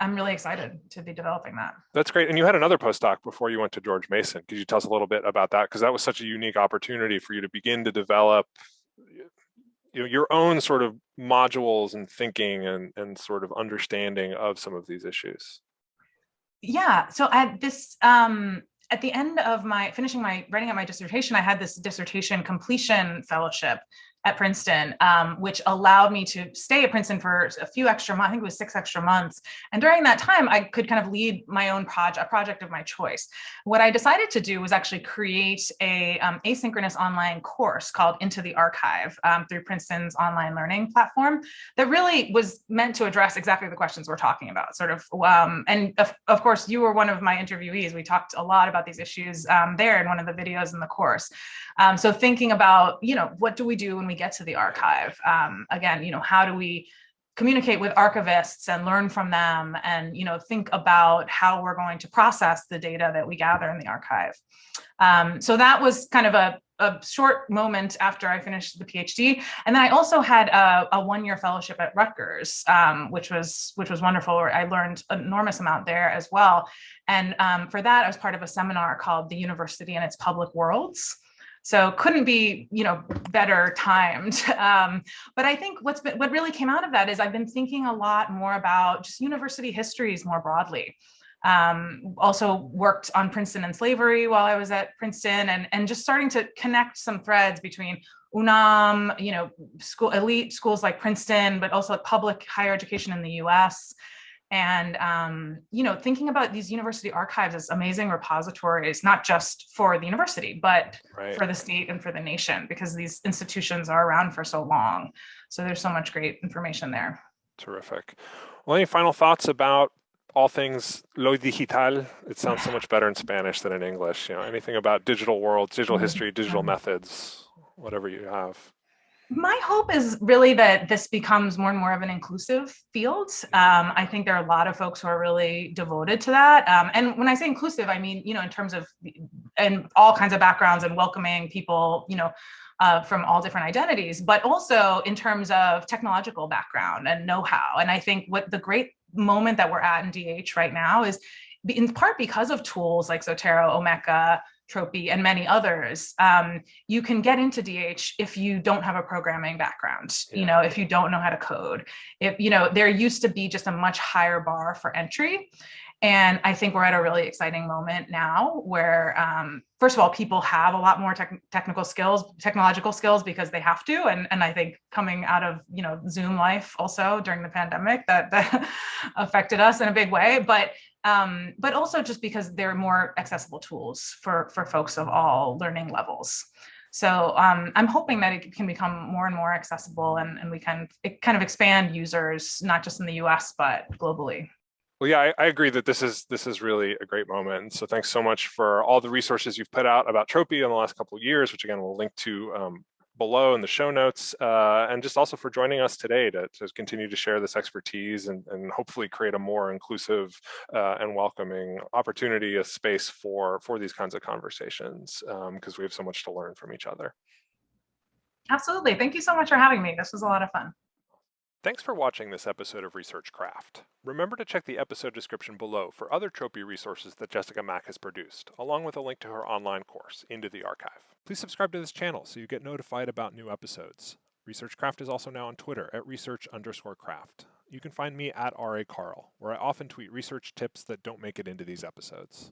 I'm really excited to be developing that. That's great. And you had another postdoc before you went to George Mason. Could you tell us a little bit about that? Because that was such a unique opportunity for you to begin to develop your own sort of modules and thinking and sort of understanding of some of these issues. Yeah. So at the end of writing up my dissertation, I had this dissertation completion fellowship at Princeton, which allowed me to stay at Princeton for a few extra months. I think it was 6 extra months. And during that time, I could kind of lead my own a project of my choice. What I decided to do was actually create a asynchronous online course called Into the Archive through Princeton's online learning platform that really was meant to address exactly the questions we're talking about, sort of. And of course, you were one of my interviewees. We talked a lot about these issues there in one of the videos in the course. So thinking about, what do we do when we get to the archive? Again, how do we communicate with archivists and learn from them and, think about how we're going to process the data that we gather in the archive. So that was kind of a short moment after I finished the PhD. And then I also had a 1-year fellowship at Rutgers, which was wonderful. I learned an enormous amount there as well. And for that, I was part of a seminar called The University and Its Public Worlds. So couldn't be, better timed. But I think what really came out of that is I've been thinking a lot more about just university histories more broadly. Also worked on Princeton and slavery while I was at Princeton and just starting to connect some threads between UNAM, elite schools like Princeton, but also public higher education in the US. And, thinking about these university archives as amazing repositories, not just for the university, but for the state and for the nation, because these institutions are around for so long. So there's so much great information there. Terrific. Well, any final thoughts about all things lo digital? It sounds so much better in Spanish than in English. Anything about digital worlds, digital history, digital methods, whatever you have. My hope is really that this becomes more and more of an inclusive field. I think there are a lot of folks who are really devoted to that. And when I say inclusive, I mean, in terms of and all kinds of backgrounds and welcoming people, from all different identities, but also in terms of technological background and know-how. And I think what the great moment that we're at in DH right now is in part because of tools like Zotero, Omeka, Tropy, and many others. You can get into DH if you don't have a programming background, if you don't know how to code. If there used to be just a much higher bar for entry. And I think we're at a really exciting moment now where, first of all, people have a lot more technical skills, technological skills, because they have to. And I think coming out of, Zoom life also during the pandemic, that affected us in a big way. But also just because they're more accessible tools for folks of all learning levels. So I'm hoping that it can become more and more accessible, and we can kind of expand users, not just in the US, but globally. Well, yeah, I agree that this is really a great moment. So thanks so much for all the resources you've put out about Tropy in the last couple of years, which again, we'll link to below in the show notes, and just also for joining us today to continue to share this expertise and hopefully create a more inclusive and welcoming opportunity, a space for these kinds of conversations, because we have so much to learn from each other. Absolutely. Thank you so much for having me. This was a lot of fun. Thanks for watching this episode of Research Craft. Remember to check the episode description below for other Tropy resources that Jessica Mack has produced, along with a link to her online course, Into the Archive. Please subscribe to this channel so you get notified about new episodes. Research Craft is also now on Twitter at research_craft. You can find me at RA Carl, where I often tweet research tips that don't make it into these episodes.